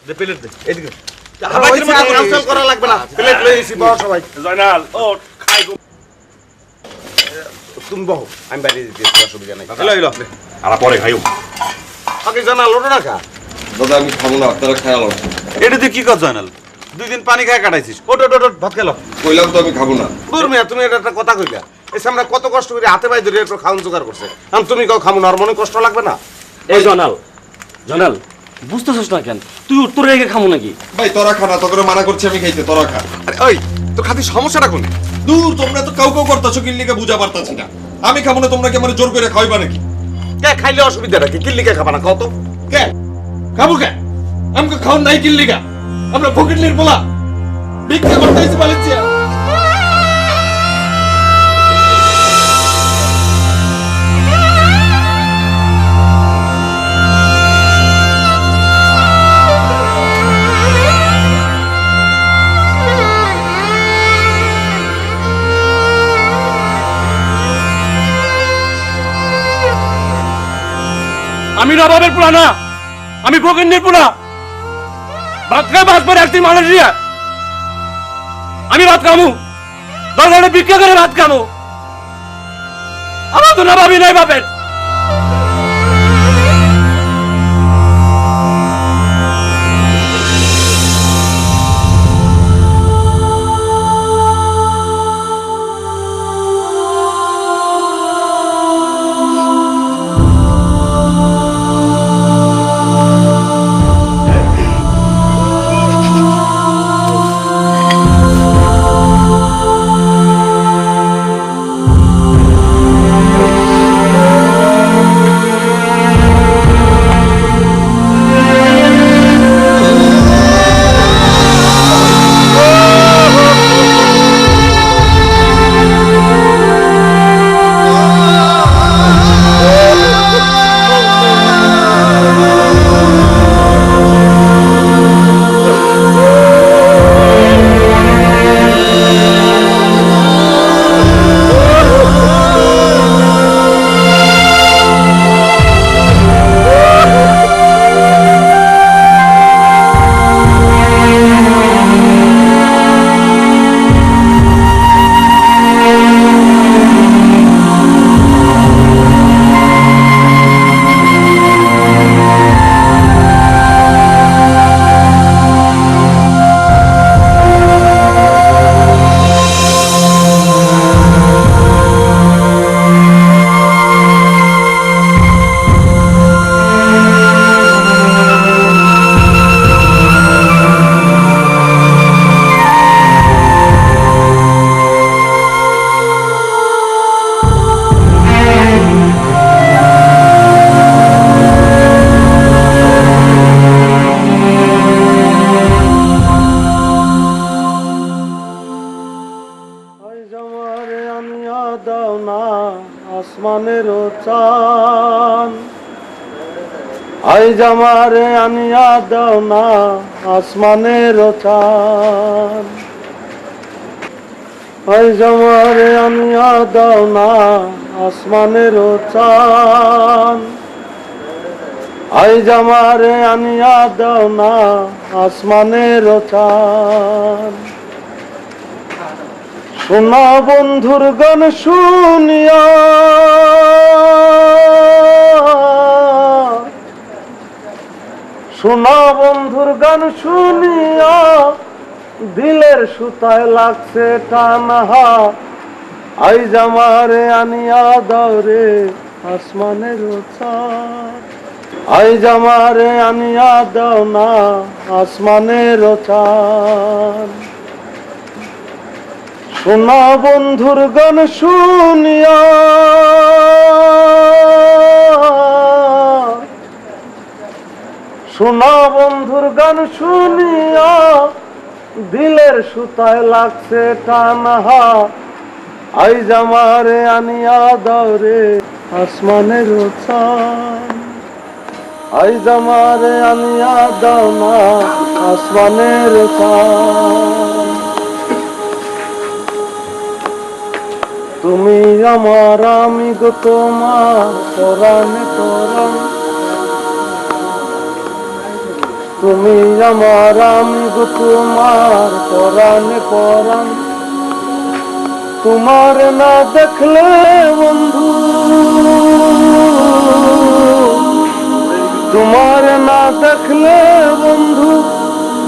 দে plate দে এদিকে council করা লাগবে না প্লেট লই এসি বহ সবাই জয়নাল ও খাই গো তুমি বহ আমি বাইরে দিতেছি অসুবিধা নাই হ্যালো হ্যালো আর পরে খাইও আগে জানা লোটো না খা দাদা আমি খাবো না আপনারা খেয়াল রাখুন এটা তুই কি কর জয়নাল 2 দিন পানি খায় কাটাইছিস ওট ওট ওট ভাত খেলো কইলাম তো আমি খাবো না দূর মিয়া তুমি এটা একটা কথা কইলা এসে আমরা কত কষ্ট করে হাতে পাই ধরে একটু খাওন জোগাড় করছে আমি তুমি কাউ খামু না আর মনে কষ্ট লাগবে না এই জনাল বুঝতেছিস না কেন তুই উত্তর রেখে খামো নাকি ভাই তোরা খা না তোকে মানা করছি আমি খাইতে তোরা খা আরে ওই তোর খাতি সমস্যাটা কোনে দূর তোমরা তো কাউ কাউ করতেছো কিল্লিকে বুঝা পারতাছি না আমি খাবো না তোমরা কি আমার জোর করে খাওয়াইবা নাকি কে খাইলে অসুবিধাটা কি কিল্লিকে খাবা না কত কে খাবো কে আমাকে খাওয়ান নাই কিল্লিকা আমরা ফকিরলির বলা ভিক্ষা করতে এসে বালিছিয়া আমি নবাবের পোলা না আমি ফকিন্নির পোলা ভাত খাই ভাত পরে আসছি মালয়েশিয়া আমি ভাত খামু দরকারে ভিক্ষা করে ভাত খামু আমার তো নবাবই নাই বাপের আইজ আমারে আনিয়া দাও না আসমানের চাঁদ আইজ আমারে আনিয়া দাও না আসমানের চাঁদ আইজ আমারে আনিয়া দাও না আসমানের চাঁদ শোনা বন্ধুর গান শুনিয়া শোনা বন্ধুর গান শুনিয়া দিলের সুতায় লাগছে টানহা আইজ আমারে আনিয়া দাও রে আসমানের চাঁদ আইজ আমারে আনিয়া দাও না আসমানের চাঁদ শোনা বন্ধুর গান শুনিয়া শোনা বন্ধুর গান শুনিয়া দিলের সুতায় লাগছে টানহা আইজ আমারে আনিয়া দাও রে আসমানের চাঁদ আইজ আমারে আনিয়া দাও না আসমানের চাঁদ তুমি আমার আমি গো তোমার পরাণে পরাণ তুমি আমার আমি গো তোমার পরাণে পরাণ তোমার না দেখলে বন্ধু তোমার না দেখলে বন্ধু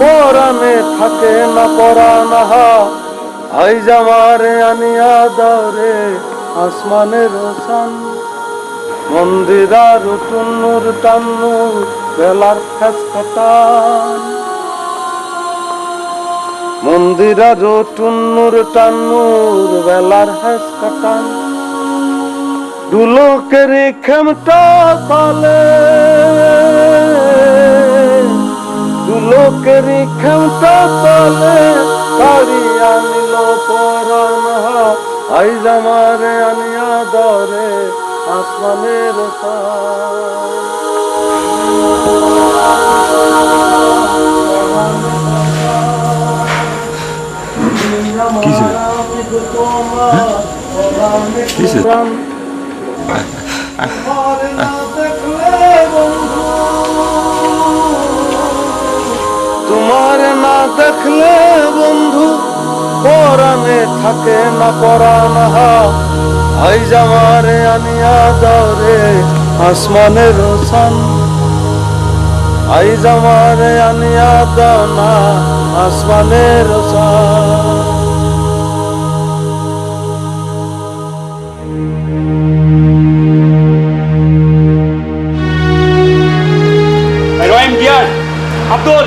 পরাণে থাকে না পরাণ আইজ আমারে আনিয়া দাও রে আসমানের রোশন মন্দিরার টুন্নুর টান্নুর বেলার খাস কাটান মন্দিরার টুন্নুর টান্নুর বেলার হাস কাটান দুলোকের খেমটা তালে দুলোকের খেমটা তালে তারি আনিল পরাণ আইজ আমারে আনিয়া দরে আসমানের তোমার না দেখলে বন্ধু পরাণে থাকে না পরাণ আইজ আমারে আনিয়া দাও রে আসমানের রোশন আইজ আমারে আনিয়া দাও না আসমানের রোশন রহিম ডিয়ার আব্দুল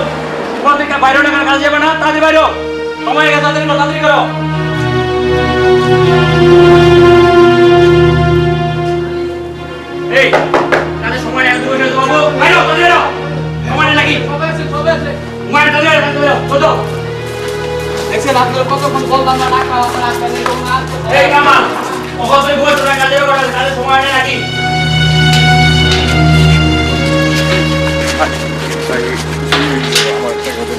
তোমার থেকে বাইরে টাকার কাজ যাবে না তাড়াতাড়ি বাইরে সময় গেছে তাড়াতাড়ি করো এই কাজে সময় এক দুই মিনিট বাবু বাইরে তাড়াতাড়ি সময় লাগি সবাই আছে সময় তাড়াতাড়ি চলো দেখছেন আপনারা কতক্ষণ বললাম না টাকা আপনারা এরকম না এই মামা অবশ্যই বলছো না কাজে সময় লাগি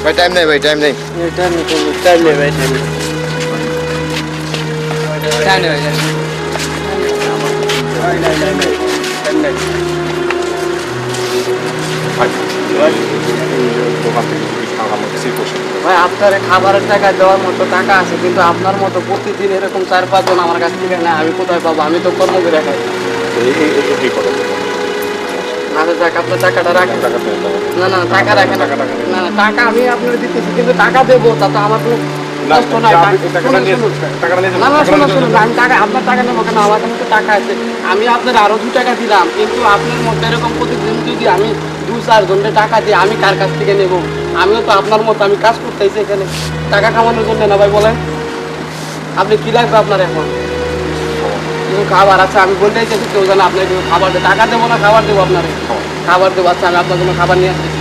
ভাই টাইম নেই ভাই টাইম নেই ভাই আপনার খাবারের টাকা দেওয়ার মতো টাকা আছে কিন্তু আপনার মতো প্রতিদিন এরকম 4-5 জন আমার কাছ থেকে না আমি কোথায় পাবো আমি তো কর্ম করে খাই আচ্ছা যাক আপনার টাকাটা রাখেন না না টাকা রাখেন না না টাকা আমি আপনার দিতেছি কিন্তু টাকা দেবো তা তো আমার কোনো কষ্ট নাই না না শুনুন শুনুন আমি টাকা আপনার টাকা নেবো কেন আমার কাছে তো টাকা আছে আমি আপনার আরো 2 টাকা দিলাম কিন্তু আপনার মধ্যে এরকম প্রতিদিন যদি আমি 2-4 জনের টাকা দিয়ে আমি কার কাছ থেকে নেবো আমিও তো আপনার মতো আমি কাজ করতেছি এখানে টাকা কামানোর জন্য না ভাই বলেন আপনি কি লাগবে আপনার এখন কিছু খাবার আছে আমি বলতেই চাইছি কেউ জানে আপনার কিছু খাবার দেয় টাকা দেবো না খাবার দেবো আপনার খাবার দেবো আচ্ছা আমি আপনার জন্য খাবার নিয়ে আসতেছি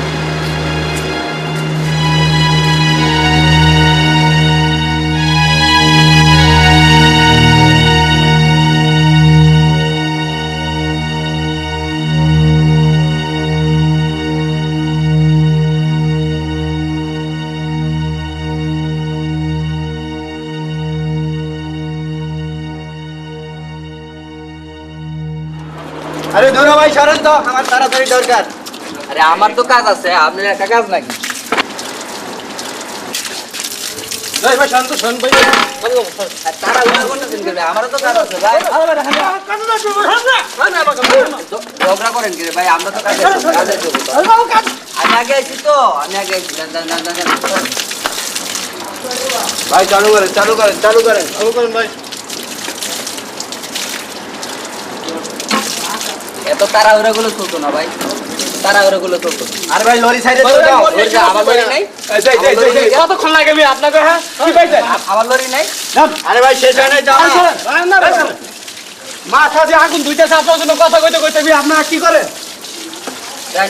আরে ধরো ভাই সরেন তো আমার তাড়াতাড়ি দরকার আরে আমার তো কাজ আছে আপনার একটা কাজ নাকি ভাই শান্ত শোন ভাই তারা উড়া করতেছেন কেন আমারও তো কাজ আছে ভাই ঝগড়া করেন কি ভাই আমরা তো কাজে আমি আগে আছি তো আমি আগে আছি ভাই চালু করেন ভাই এত তাড়াহুড়া গুলো চলতো না ভাই তাড়াহুড়া গুলো চলতো আরে ভাই লরি সাইডে তো যাও আমার লরি নাই কতক্ষণ লাগবে আপনাকে হ্যাঁ কি পাইছে আমার লরি নাই আরে ভাই শেষ হয় নাই যাও মাথা দিয়ে আগুন দুইটাছে আপনার জন্য কথা কইতে আপনারা কি করে যান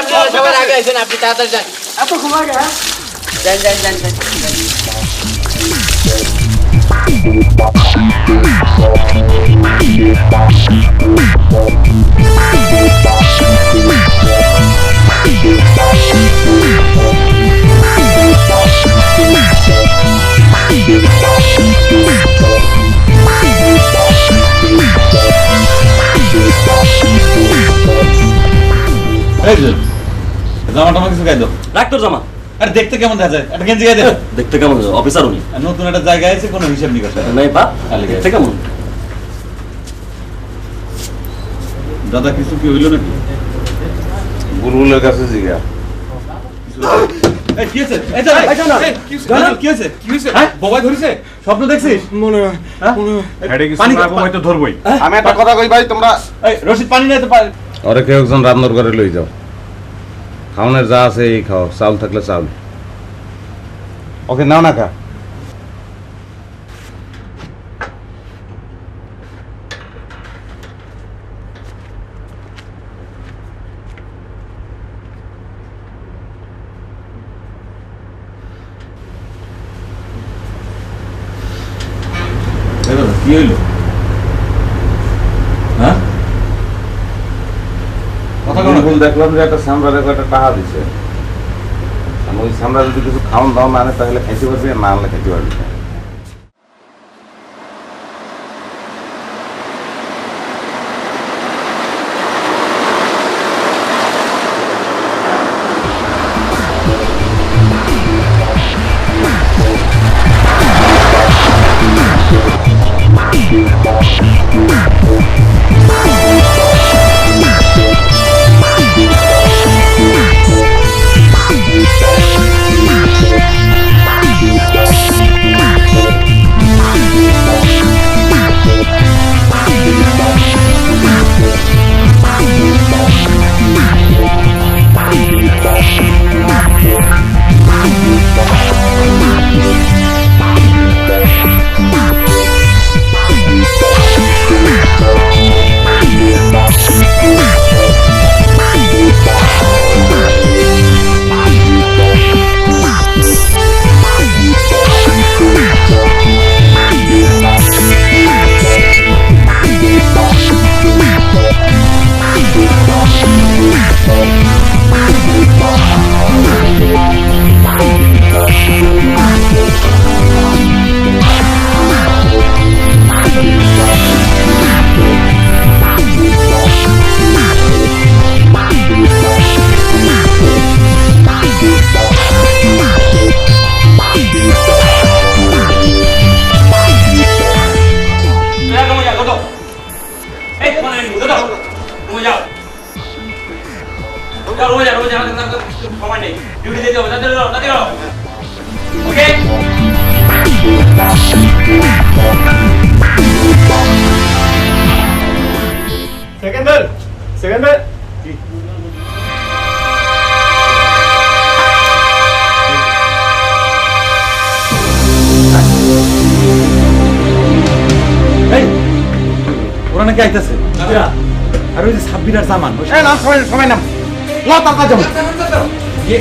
আপনি সবার আগে আছেন আপনি তাড়াতাড়ি যান এতক্ষণ লাগে হ্যাঁ যান এই যে জামাটা আমাকে কিছু গাই দাও। ডাক্তার জামা আরে দেখতে কেমন দেখা যায়? একটা গেঞ্জি গাই দে। দেখতে কেমন অফিসার উনি আর নতুন একটা জায়গায় আছে, কোনো হিসাব নিকাশ নাই। নাই পা আলে গাই। দেখতে কেমন দাদা কিছু কি হইলো নাকি? বুলবুলের কাছে জিগা। এই কি হয়েছে? এই যা, এই যা। এই কি হয়েছে? কি হয়েছে? হ্যাঁ বাবা ধরেছে? স্বপ্ন দেখছিস? মনে হয় হ্যাঁ? হেডে কিছু পানি না হয়তো ধরবই। আমি একটা কথা কই ভাই, তোমরা এই রশিদ পানি নাই তো পানি। ওরে কেউ একজন রান্নার ঘরে লই যাও, খাওনের যা আছে এই খাও, চাউল থাকলে চাউল। ওকে নাও না খা। এই দাদা কি হইলো? হ্যাঁ কথা কোন? বুলবুল দেখলাম যে একটা সামরারে একটা টাকা দিছে। আমি ওই সামরা যদি কিছু খাওন দাও না আনে তাহলে খাইতে পারবি, আর না আনলে খাইতে পারবি না। সেকেন্ডার সেকেন্ডার এই ওরা নাকি আইতাছে। আর ওই যে সাব্বির আর জামান। এই নাম সবাই সবাই নাম। লা তাকা যাও।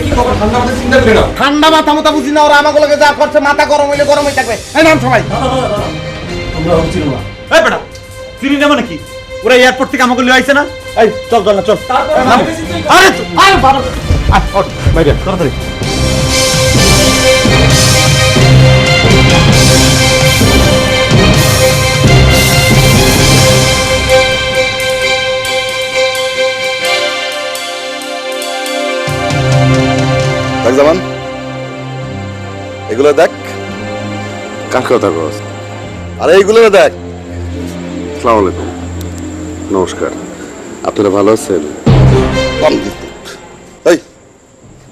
কি খবর? ঠান্ডা মাথায় চিন্তা করে নাও। ঠান্ডা মাথা মতো বুঝি না, ওরা আমাকে লগে যা করছে, মাথা গরম হইলে গরমই থাকবে। এই নাম সবাই। আমরা হচ্ছিল না এই বেটা চিনি না মানে কি? ওরা এয়ারপোর্ট থেকে আমাকে লিয়ে আইছে না? এই চল চল না চল। নাম। আরে আরে বাবা আয় ওঠ বাইরে তাড়াতাড়ি। দেখ জামান, এগুলো দেখ। কার কথা কস? আরে এইগুলো দেখ। আসসালামু আলাইকুম। নমস্কার, আপনারা ভালো আছেন? এই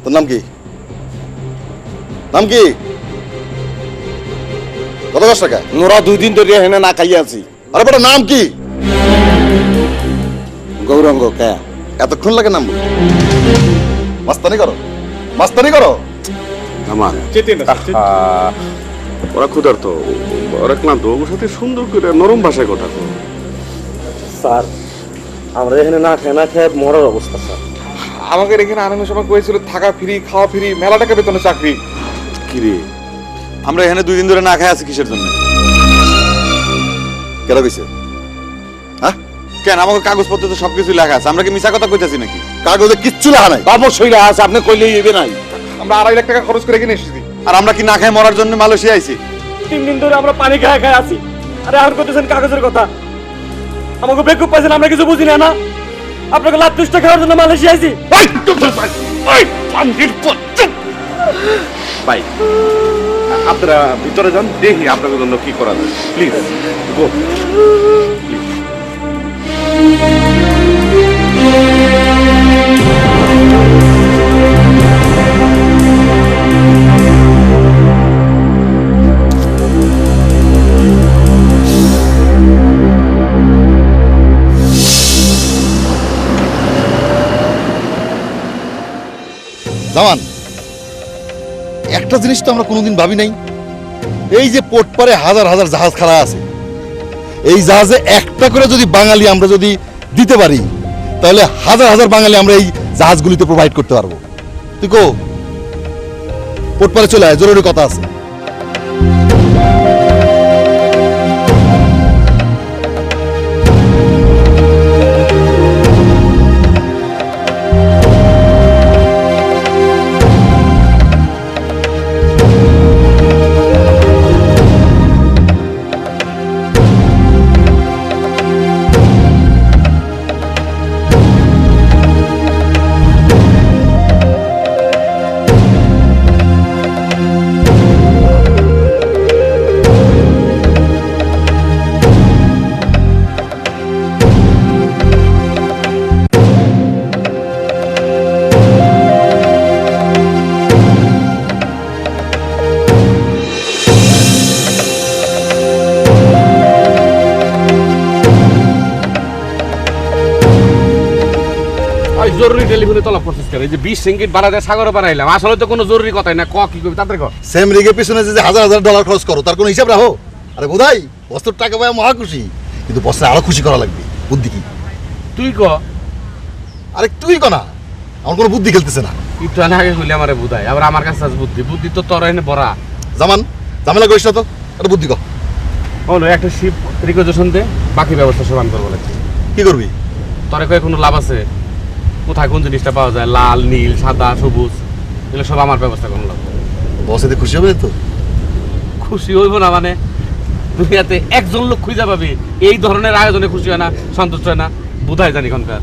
তোর নাম কি? নাম কি? কত কষ্ট টাকা? ওরা 2 দিন ধরে হেনে না খাইয়া আছি। আরে বেটা নাম কি? গৌরাঙ্গ কে? এতক্ষণ লাগে নাম বলতে? মাস্তানি করো, মাস্তানি করো। আমার ওরা ক্ষুধার্ত, ওরা ক্লান্ত, ওর সাথে সুন্দর করে নরম ভাষায় কথা কো। স্যার আমরা এখানে না খেয়ে মরার অবস্থা স্যার। আমাদের এখানে আনানোর সময় কইছিল থাকা ফ্রি, খাওয়া ফ্রি, মেলা টাকা বেতনে চাকরি। কি রে, আমরা এখানে 2 দিন ধরে না খাই আছি কিসের জন্য? কেন কইছে? হ্যাঁ কেন? আমাকে কাগজপত্র তো সবকিছু লেখা আছে, আমরা কি মিছা কথা কইতাছি নাকি? কাগজে কিচ্ছু লেখা নাই। অবশ্যই আছে, আপনি কইলেই হইবে নাই। আমরা 2.5 লাখ টাকা খরচ করে কিনে এসেছি। আর আমরা কি না খাই মরার জন্য মালয়েশিয়া আইছি? 3 দিন ধরে আমরা পানি খায় খায় আছি। আরে আর কইতেছেন কাগজের কথা? আমাকে বেকুব পাইছেন, আমরা কিছু বুঝি না। না আপনাকে লাভ দুষ্ট খাওয়ার জন্য মালয়েশিয়া আইছি। ভাই আপনারা ভিতরে যান, দেখি আপনাদের জন্য কি করা যায়। Please go. জামান, একটা জিনিস তো আমরা কোনোদিন ভাবি নাই, এই যে পোর্ট পারে হাজার হাজার জাহাজ খাড়া আছে, এই জাহাজে একটা করে যদি বাঙালি আমরা যদি দিতে পারি, তাহলে হাজার হাজার বাঙালি আমরা এই জাহাজগুলিতে প্রোভাইড করতে পারবো। তুই কো পোর্ট পারে চলে আয়, জরুরি কথা আছে। জরুরি টেলিফোনে তলব করছিস কেন? এই যে 20 রিঙ্গিট ভাড়া দিয়ে সাগরে বানাইলাম, আসলে তো কোনো জরুরি কথাই না। ক কি করবি তাদের কর। সেম রিগের পিছনে যে হাজার হাজার ডলার খরচ করো, তার কোনো হিসাব রাখো? আরে বোধাই বস্তুর টাকা পায় মহা খুশি, কিন্তু বস্তুর আরো খুশি করা লাগবে। বুদ্ধি কি? তুই ক। আরে তুই কনা, আমার কোনো বুদ্ধি খেলতেছে না। একটু আগে কইলে আমারে বুঝাই, আবার আমার কাছে আছে বুদ্ধি। বুদ্ধি তো তোর এনে ভরা। জামান, ঝামেলা করিস না তো, একটা বুদ্ধি কর। হলো একটা শিপ রিকোয়েশন দে, বাকি ব্যবস্থা সব আমি করবো। কি করবি? তোরে কয়ে কোনো লাভ আছে? কোথায় কোন জিনিসটা পাওয়া যায়, লাল নীল সাদা সবুজ, এগুলো সব আমার ব্যবস্থা করুন লাগবে। বস এতে খুশি হবে তো? খুশি হইব না মানে? দুনিয়াতে একজন লোক খুঁজে পাবি এই ধরনের আয়োজনে খুশি হয় না, সন্তুষ্ট হয় না? বুধাই জানি এখনকার।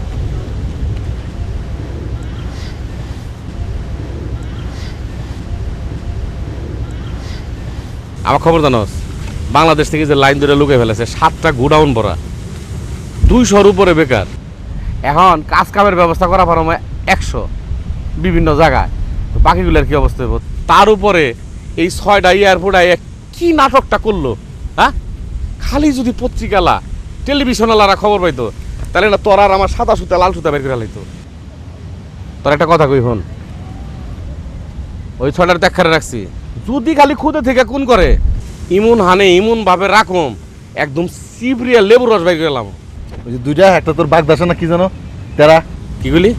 আমার খবর জানোস, বাংলাদেশ থেকে যে লাইন ধরে লুকে ফেলেছে 7টা গোডাউন ভরা, 200-র উপরে বেকার। এখন কাজ কামের ব্যবস্থা করা পারো 100 বিভিন্ন জায়গায়, বাকিগুলোর কি অবস্থা হইব? তার উপরে এই 6টা এয়ারপোর্ট কি নাটকটা করলো, হ্যাঁ? খালি যদি পত্রিকালা টেলিভিশনালারা খবর পাইতো, তাহলে না তোর আর আমার সাদা সুতা লাল সুতা বের করে লাইতো। তোর একটা কথা কই হন, ওই 6টার দেখারে রাখছি, যদি খালি খুদে থেকে কোন করে ইমন হানে ইমন ভাবে রাখম, একদম সিবরিয়া লেবু রস বাইর গেলাম। ওই যে দুইটা, একটা তোর বাগদাসা না কি জানো তেরা, কি বলি?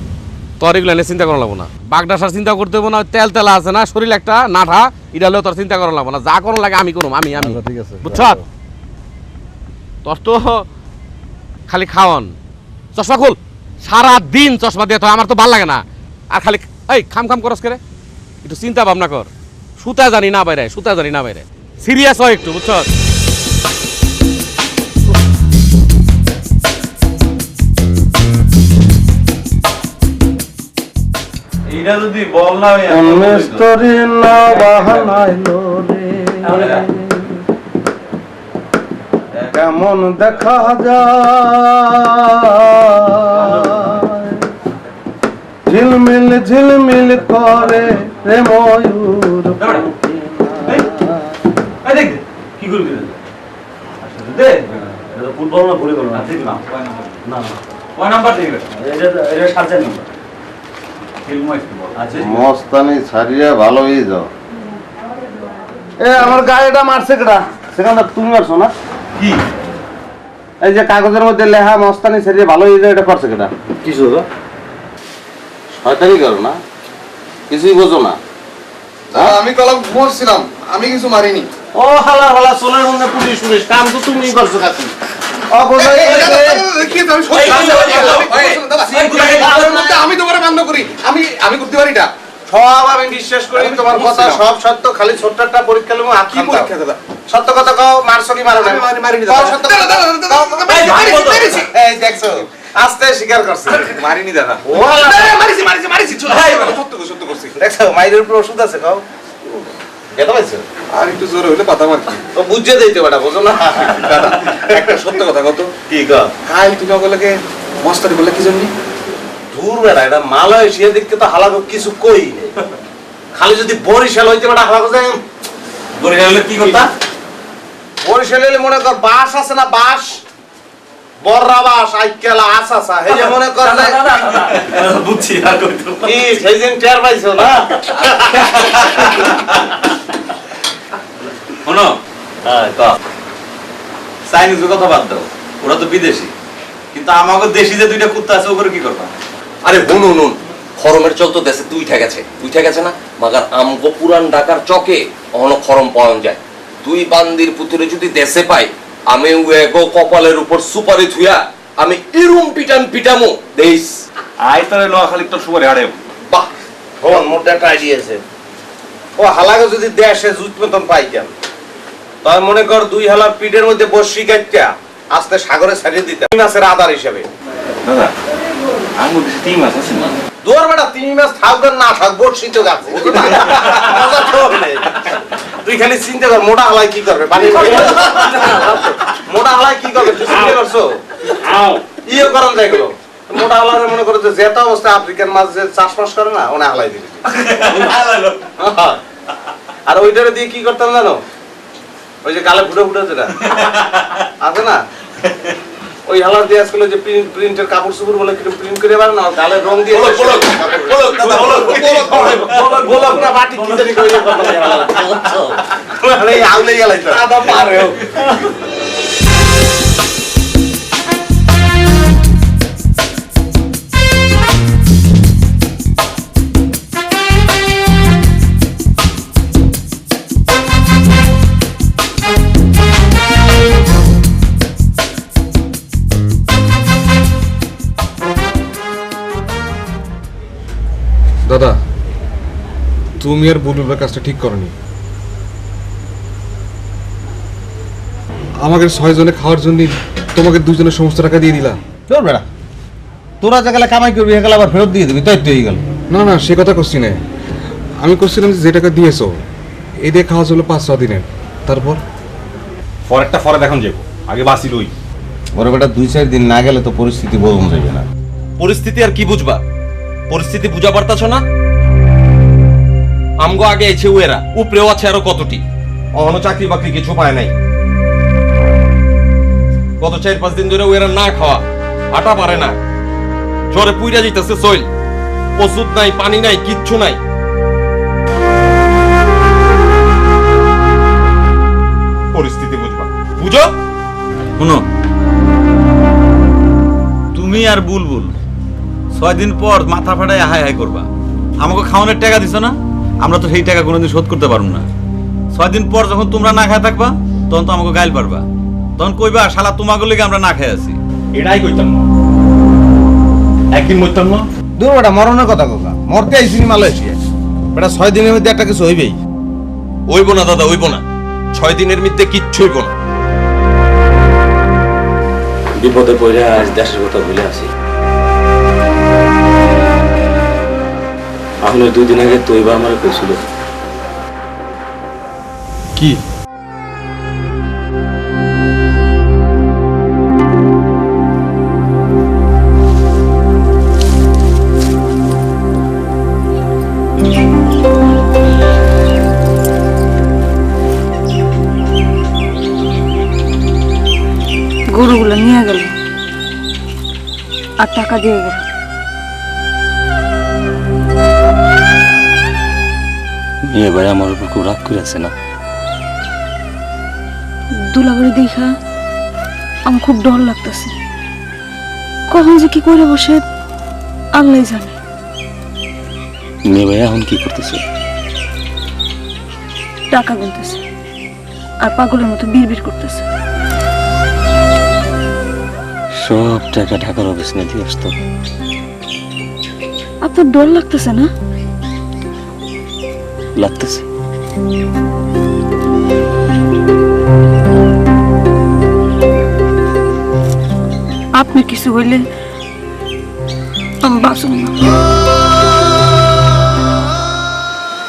তোর এগুলো নিয়ে চিন্তা করা লাগবো না, বাগদাসার চিন্তা করতে হবো না। তেল তেলা আছে না শরীর একটা নাঠা, এটা হলেও তোর চিন্তা করা লাগবো না। যা করা লাগে আমি করুম, আমি ঠিক আছে বুঝছ? তোর তো খালি খাওয়ান। চশমা খুল, সারা দিন চশমা দিয়ে তো আমার তো ভাল লাগে না। আর খালি এই খাম খাম করস করে, একটু চিন্তা ভাবনা কর। সুতা জানি না বাইরে, সুতা জানি না বাইরে, সিরিয়াস হয় একটু, বুঝছ? এটা যদি বল না মিস্ত্রি না বাহানাইলো রে, কেমন দেখা যায়, ঝিলমিল ঝিলমিল করে রে ময়ূর। কি করবি দে? ফুটবল না ভুলে গেল না, ঠিক না? না কয় নাম্বার দেখবে? এটা 7 নাম্বার। মস্তানি ছাড়িয়া ভালো হয়ে যাও। এ আমার গাড়িটা মারছে কেডা? সেখানে তুমি মারছো না? কি এই যে কাগজের মধ্যে লেখা মস্তানি ছেড়ে ভালো হয়ে যায়, এটা করছে কেডা? কিছু শয়তানি করো না, কিছুই বোঝো না। আমি কলম ঘুমাচ্ছিলাম, আমি কিছু মারিনি। ও হালা হালা সোনার মধ্যে পুলিশ পুলিশ কাম তো তুমি করছো কাকি। আমি তোমার বান্ধ করি, আমি করতে পারি না। সব আমি বিশ্বাস করি, তোমার কথা সব সত্য, খালি ছোট্ট একটা পরীক্ষা নেবো। কি পরীক্ষা দাদা? সত্য কথা কও, মারছো কি মারো না? মারিনি কও সত্য কথা। দেখছো আস্তে স্বীকার করছে মারিনি দাদা ও মারিছি সত্য করছি দেখছো মাইরের উপর ওষুধ আছে খাও কেন পাইছো আর একটু জোরে হলে পাতা মারছি তো বুঝে দিতে বেটা বুঝো না দাদা একটা সত্য কথা কত কি গো কাল তুমি বলকে মস্তারি বলে কি জানি দূর বেড়া এটা মালয়েশিয়া দেখতে তো হালাগো কিছু কই নেই খালি যদি বরিশাল হইতে বেটা হালাগো যায় বরিশাল হলে কি করতা বরিশাল হলে মনে কর বাস আছে না বাস বড়রা বাস আইকেলা আসা এই যে মনে কর বুঝছি আর কইতো কি সেই দিন টের পাইছো না শোনো হ্যাঁ ক চাইনিজের কথা বাদ দাও ওরা তো বিদেশি কিন্তু আমাকে দেশি যে দুইটা কুত্তা আছে ওগুলো কি করবা আরে হুন খরমের চল তো দেশে উঠে গেছে না মাগার আমগো পুরান ঢাকার চকে অহনো খরম পাওয়া যায় দুই বান্দির পুতুরে যদি দেশে পাই আমি এগো কপালের উপর সুপারি থুয়া আমি ইরুম পিটামু দেশ আই তোরে লোয়া খালি তোর সুপারি হাড়ে বাহ ফোন মোটা একটা আইডিয়া আছে ও হালাগো যদি দেশে জুত মতন পাইতাম তাই মনে কর দুই হালা পিঠের মধ্যে বসি কাটটা আস্তে সাগরে ছাড়িয়ে দিতাম মাছের আদার হিসাবে দাদা আমার দেশে 3 মাস আছে না দুয়ার বেটা 3 মাস থাকবে না থাক বসি তো গাছে মজা তো হবে তুই খালি চিন্তা কর মোটা হালাই কি করবে পানি মোটা হালাই কি করবে তুই চিন্তা করছো ইয়ে করান যায় গেল মোটা হালারে মনে করো যে যেটা অবস্থা আফ্রিকান মাছ যে চাষবাস করে না ওনে হালাই দিবি আর ওইটারে দিয়ে কি করতাম জানো ওই যে গালে ফুটে যেটা আছে না ওই হালার দিয়ে আজকাল যে প্রিন্টের কাপড় চোপড় বলে কিরকম প্রিন্ট করে পারে না গালে রং দিয়ে গোলক না বাটি কি জানি কইলে আরে আউলে গেলাই তো আদা পারে দাদা তুমি আর বুলবুলের কাজটা ঠিক করনি আমাকে 6 জনে খাওয়ার জন্য তোমাকে 2 জনের সমস্ত টাকা দিয়ে দিলা তোর বেড়া তোরা যে গেলে কামাই করবি গেলে আবার ফেরত দিয়ে দিবি তাই তো হয়ে গেল না না সে কথা করছি না আমি করছিলাম যে টাকা দিয়েছো এই দিয়ে খাওয়া হলো 5-6 দিনের তারপর ফরেকটা ফরে দেখুন যাবো আগে বাসি লই ওরে বেটা 2-4 দিন না গেলে তো পরিস্থিতি বোঝা যাবে না পরিস্থিতি আর কি বুঝবা পরিস্থিতি বুঝা পারতাছ না আমগো আগে এসে উয়েরা উপরেও আছে আরো কতটি অহনো চাকরি বাকরি কিছু পায় নাই গত 4-5 দিন ধরে উয়েরা না খাওয়া আটা পারে না জ্বরে পুইরা যাইতেছে সইল ওষুধ নাই পানি নাই কিচ্ছু নাই পরিস্থিতি বুঝবা বুঝো শুনো তুমি আর বুলবুল 6 দিন পর মাথা ফাটায় হাই হাই করবা আমাকে খাওয়ানোর টাকা দিছো না আমরা তো সেই টাকা কোনোদিন শোধ করতে পারবো না 6 দিন পর যখন তোমরা না খায় থাকবা তখন তো আমাকে গাইল পারবা তখন কইবা শালা তোমাকে লেগে আমরা না খেয়ে আছি এটাই কইতাম না একদিন মরতাম না দূর বেটা মরণের কথা কথা মরতে আইসিনি মালয়েশিয়া বেটা 6 দিনের মধ্যে একটা কিছু হইবেই হইব না দাদা হইব না 6 দিনের মধ্যে কিচ্ছু হইব না বিপদে পড়ে আজ দেশের কথা ভুলে আসি আপনার 2 দিন আগে তৈবা আমার কইছিল কি গরুগুলো নিয়ে গেল আর টাকা দিয়ে গেল নিয়ে ভাই আমার উপর খুব রাগ করে আছে না দুলাবাড়ি দেখা আমার খুব ডর লাগতেছে কখন যে কি করে বসে আল্লাহ জানে নিয়ে ভাই এখন কি করতেছে টাকা গুনতেছে আর পাগলের মতো বিড়বিড় করতেছে সব টাকা ঢাকার অফিস নিয়ে দিয়ে আসতো আপনার ডর লাগতেছে না লাগতেছে আপনার কিছু হইলে আসুন না।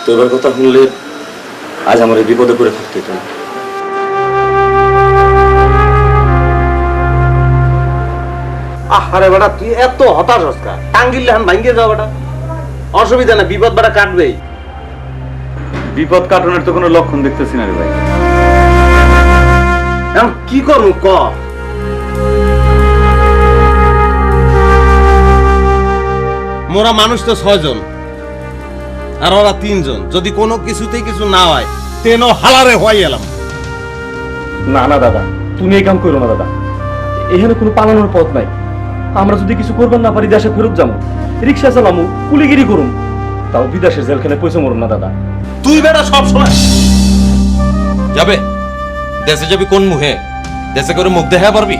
তো এবার কথা শুনলে আজ আমার এই বিপদে পড়ে থাকতে হতো না। আরে বেটা তুই এত হতাশ হস টাঙ্গিলে হান ভাঙ্গে যাও বেটা, অসুবিধা না, বিপদ বেটা কাটবেই। বিপদ কাটানোর তো কোনো লক্ষণ দেখতেছি না রে ভাই। এখন কি করবো ক? মোরা মানুষ তো 6 জন আর ওরা 3 জন, যদি কোনো কিছুতেই কিছু না হয় তেন হালারে হয়ে এলাম। না না দাদা, তুমি এই কাম করো না দাদা, এখানে কোনো পালানোর পথ নাই। আমরা যদি কিছু করবেন না পারি দেশে ফেরত যাবো, রিক্সা চালামু, কুলিগিরি করুম, তাও বিদেশের জেলখানে পয়সা মরুম না দাদা। তুই বেটা সব সময় যাবে দেশে যাবি কোন মুহে? দেশে করে মুখ দেখা পারবি?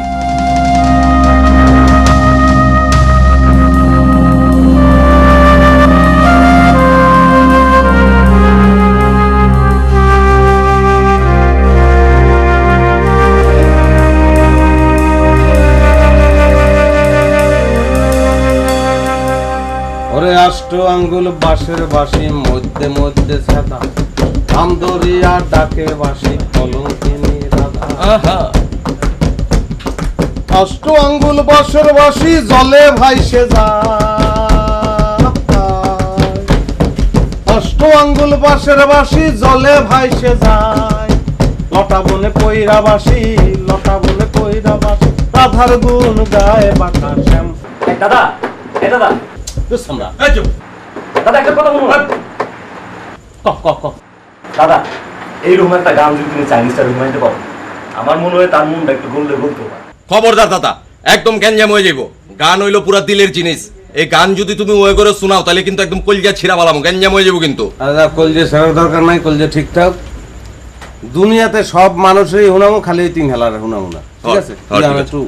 ওরে অষ্ট আঙ্গুল বাঁশের বাঁশি মধ্যে মধ্যে ছাতা, আমদরিয়া ডাকে বাঁশি কলঙ্কিনী রাধা। অষ্ট আঙ্গুল বাঁশের বাঁশি জলে ভাইসে যায়, অষ্ট আঙ্গুল বাঁশের বাঁশি জলে ভাইসে যায়। লটা বনে পইরা বাঁশি, লটা বনে পইরা বাঁশি, রাধার গুণ গায়ে বাঁকা শ্যাম। দাদা, এ দাদা, আমরা দাদা একটা কথা বলুন। দাদা, এই রুমে একটা গান যদি তুমি চাইনিজটা রুম আনতে পারো, আমার মনে হয় তার মনটা একটু গললে বলতে পারে। খবরদার দাদা, একদম গ্যাঞ্জাম হয়ে যাইব। গান হইলো পুরা দিলের জিনিস, এই গান যদি তুমি ওয়ে করে শোনাও তাহলে কিন্তু একদম কলজা ছিড়া বালাম, গ্যাঞ্জাম হয়ে যাবো কিন্তু। কলজে ছাড়ার দরকার নাই, কলজে ঠিকঠাক। দুনিয়াতে সব মানুষই হুনামো, খালি 3 হেলার হুনামো না, ঠিক আছে? একটু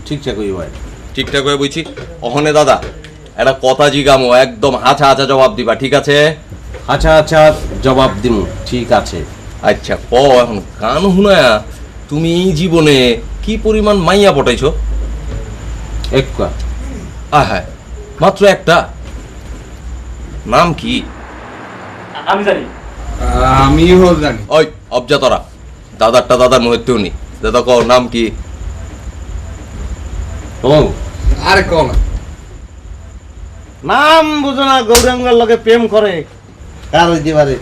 ঠিকঠাক হই ভাই, ঠিকঠাক হয়ে বুঝছি। অহনে দাদা একটা কথা জিগামো, একদম হাঁচা হাঁচা জবাব দিবা, ঠিক আছে? আচ্ছা আচ্ছা জবাব দিমু, ঠিক আছে। আচ্ছা ক এখন গান হুনায়া তুমি এই জীবনে কি পরিমাণ মাইয়া পটাইছো? একটা। হ্যাঁ, মাত্র একটা? নাম কি? আমি জানি। আমিও জানি। ওই অবজাতরা, দাদারটা দাদার মুহূর্তেও নি। দাদা ক নাম কি? ও আরে কও না। নাম বুঝো না, গৌরাঙ্গের লগে প্রেম করে কার হইতে পারে?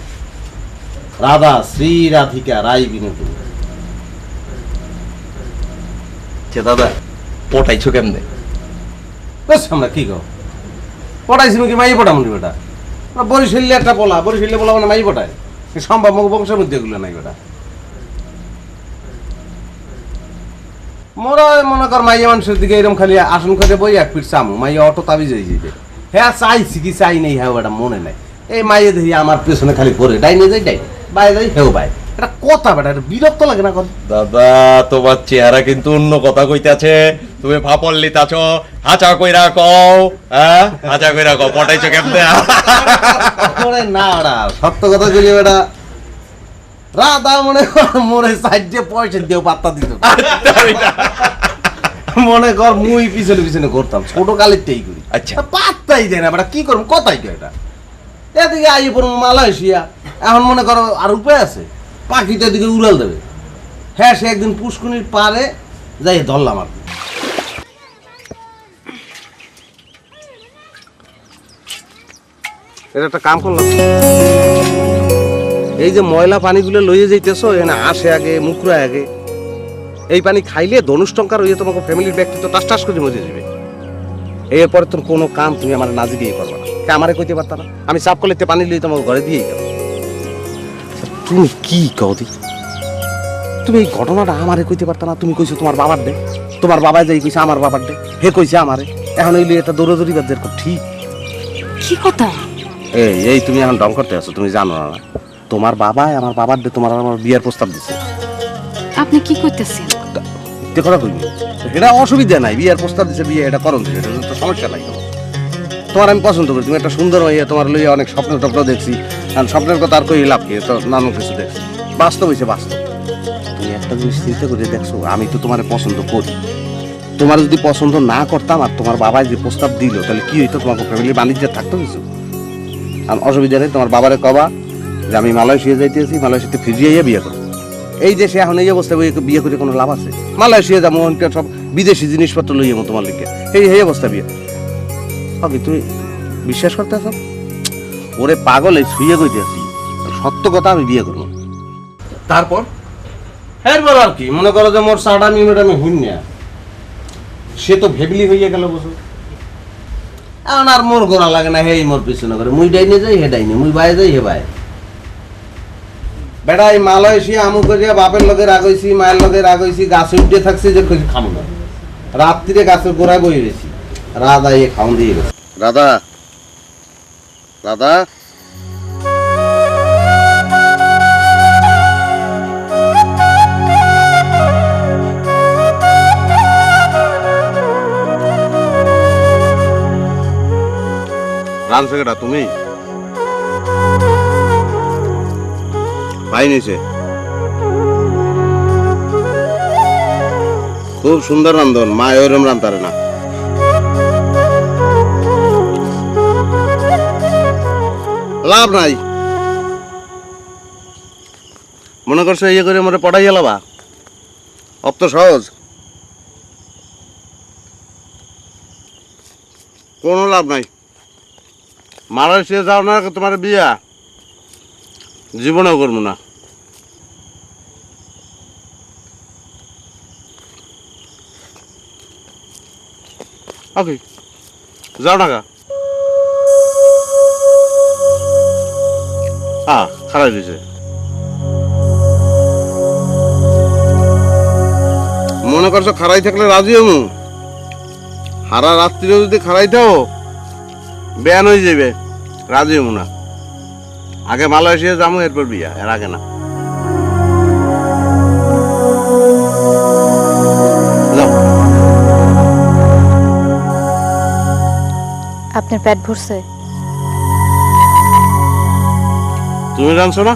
রাধা, শ্রী রাধিকা রাই বিনোদিনী। দাদা পটাইছো কেমনে? আমরা কি কও, পটাইছি কি মাই পটা মুড়ি বেটা? বরিশালে একটা পোলা, বরিশালে পোলা মানে মাই পটায়, সম্ভব মুখ বংশের মধ্যে এগুলো নাই বেটা। মোরা মনে কর মাইয়া মানুষের দিকে এরকম খালি আসন করে বই এক পিঠ চামু, মাইয়া অটো তাবি যাই যাইবে। হ্যাঁ চাইছি কি চাই নেই, হ্যাঁ বেটা মনে নাই। এই মাইয়ে দেখি আমার পেছনে খালি করে ডাইনে যাই ডাই, বাইরে যাই হেউ বাই। এটা কথা বেটা, এটা বিরক্ত লাগে না? দাদা তোমার চেহারা কিন্তু অন্য কথা কইতাছে, তুমি ফাপল লিতাছ। হাঁচা কইরা কও, হ্যাঁ হাঁচা কইরা কও পটাইছো কেমনে? না ওরা সত্য কথা বলি বেটা, রাধা মনে কর মোরে সাইডে পয়সা দিয়েও পাত্তা দিত। মনে কর মুই পিছনে পিছনে করতাম, ছোট কালেরটাই করি। আচ্ছা পাত্তাই দেয় না বেটা, কি করবো? কথাই তো এটা। এদিকে আই পড়বো মালয়েশিয়া, এখন মনে করো আর উপায় আছে? পাখিটা এদিকে উড়াল দেবে। হ্যাঁ সে একদিন পুষ্কুনির পারে যাই ধরলাম আর এটা একটা কাম করলাম। এই যে ময়লা পানিগুলো লইয়ে যাইতেছো, এখানে আসে আগে মুখরা আগে, এই পানি খাইলে ধনুষ্টঙ্কার হইয়ে তোমাকে ফ্যামিলির ব্যক্তিত্ব টাস টাস করে মরে যাবে। এরপরে তোর কোনো কাম তুমি আমার নাজি দিয়ে করবা না, আমারে কইতে পারতা না? আমি সাফ করলে পানি লিয়ে তোমাকে ঘরে দিয়েই গেল। তুমি কি কও দি? তুমি এই ঘটনাটা আমারে কইতে পারতা না? তুমি কইছো তোমার বাবার ডে, তোমার বাবা যাই কইছে আমার বাবার ডে, হে কইছে আমারে। এখন এই লিয়ে এটা দৌড়াদৌড়ি বাদ দেওয়ার ঠিক কি কথা? এই তুমি এখন ডং করতে আছো, তুমি জানো না তোমার বাবা আমার বাবার ডে তোমার আমার বিয়ের প্রস্তাব দিছে। আপনি কি করতেছেন? কথা কইনি, এটা অসুবিধা নাই, বিয়ের প্রস্তাব দিছে, বিয়ে এটা করুন, এটা তো সমস্যা নাই। তোমার আমি পছন্দ করি, তুমি একটা সুন্দর হইয়া, তোমার লইয়া অনেক স্বপ্ন টপ্ন দেখছি, কারণ স্বপ্নের কথা আর কই লাভ কি, তো নানান কিছু দেখছি, বাস্তব হয়েছে বাস্তব। তুমি একটা জিনিস চিন্তা করে দেখছো, আমি তো তোমার পছন্দ করি, তোমার যদি পছন্দ না করতাম আর তোমার বাবা যে প্রস্তাব দিল তাহলে কি হইতো, তোমাকে ফ্যামিলি বাণিজ্য থাকতো কিছু? আর অসুবিধা নেই, তোমার বাবারে কবা যে আমি মালয়েশিয়া যাইতেছি, মালয়েশিয়াতে ফিরিয়ে বিয়ে করো। এই দেশে এখন এই অবস্থায় বিয়ে করে কোনো লাভ আছে? মালয়েশিয়া যাবো, সব বিদেশি জিনিসপত্র লইয়ে তোমার লিখে এই অবস্থা বিয়ে হবে। তুমি বিশ্বাস করতে আছো? ওরে পাগল, এই শুয়ে কইতে আছি, সত্য কথা আমি বিয়ে করবো। তারপর এরপর আর কি মনে করো যে মোর সাড়া মিনিট আমি হুন না, সে তো ভেবলি হইয়া গেল বুঝো। এখন আর মোর গোড়া লাগে না, হেই মোর পিছনে করে মুই ডাইনে যাই হে ডাইনে, মুই বাই যাই হে বাই। বেটা এই মালয়েশিয়া আমু করিয়া বাপের লগে রাগইছি, মায়ের লগে রাগইছি, গাছে উঠে থাকছি যে কিছু খামো না। রাত্রিরে গাছের গোড়ায় বই রয়েছি, রাধা ইয়ে খাওন দিয়ে গেছে। রাধা, রাধা রানছেটা তুমি ভাই নিছে, খুব সুন্দর রান্ধন, মা ওরম রান্তারে না। লাভ নাই, মনে করছো ইয়ে করে মনে পড়াই গেলাবা, অত তো সহজ, কোনো লাভ নাই। মালয়েশিয়া যাও না, তোমার বিয়া জীবনেও করবো না। ওকে যাও না গা, খারাপ দিছে। মনে করছো খারাই থাকলে রাজি হমু, হারা রাত্রিরে যদি খারাই থাও বেয়ান হয়ে যাবে, রাজি হমু না। আগে মালয়েশিয়া যাবো, এরপর বিয়া, এর আগে না। আপনার পেট ভরছে? তুমি জানছো না,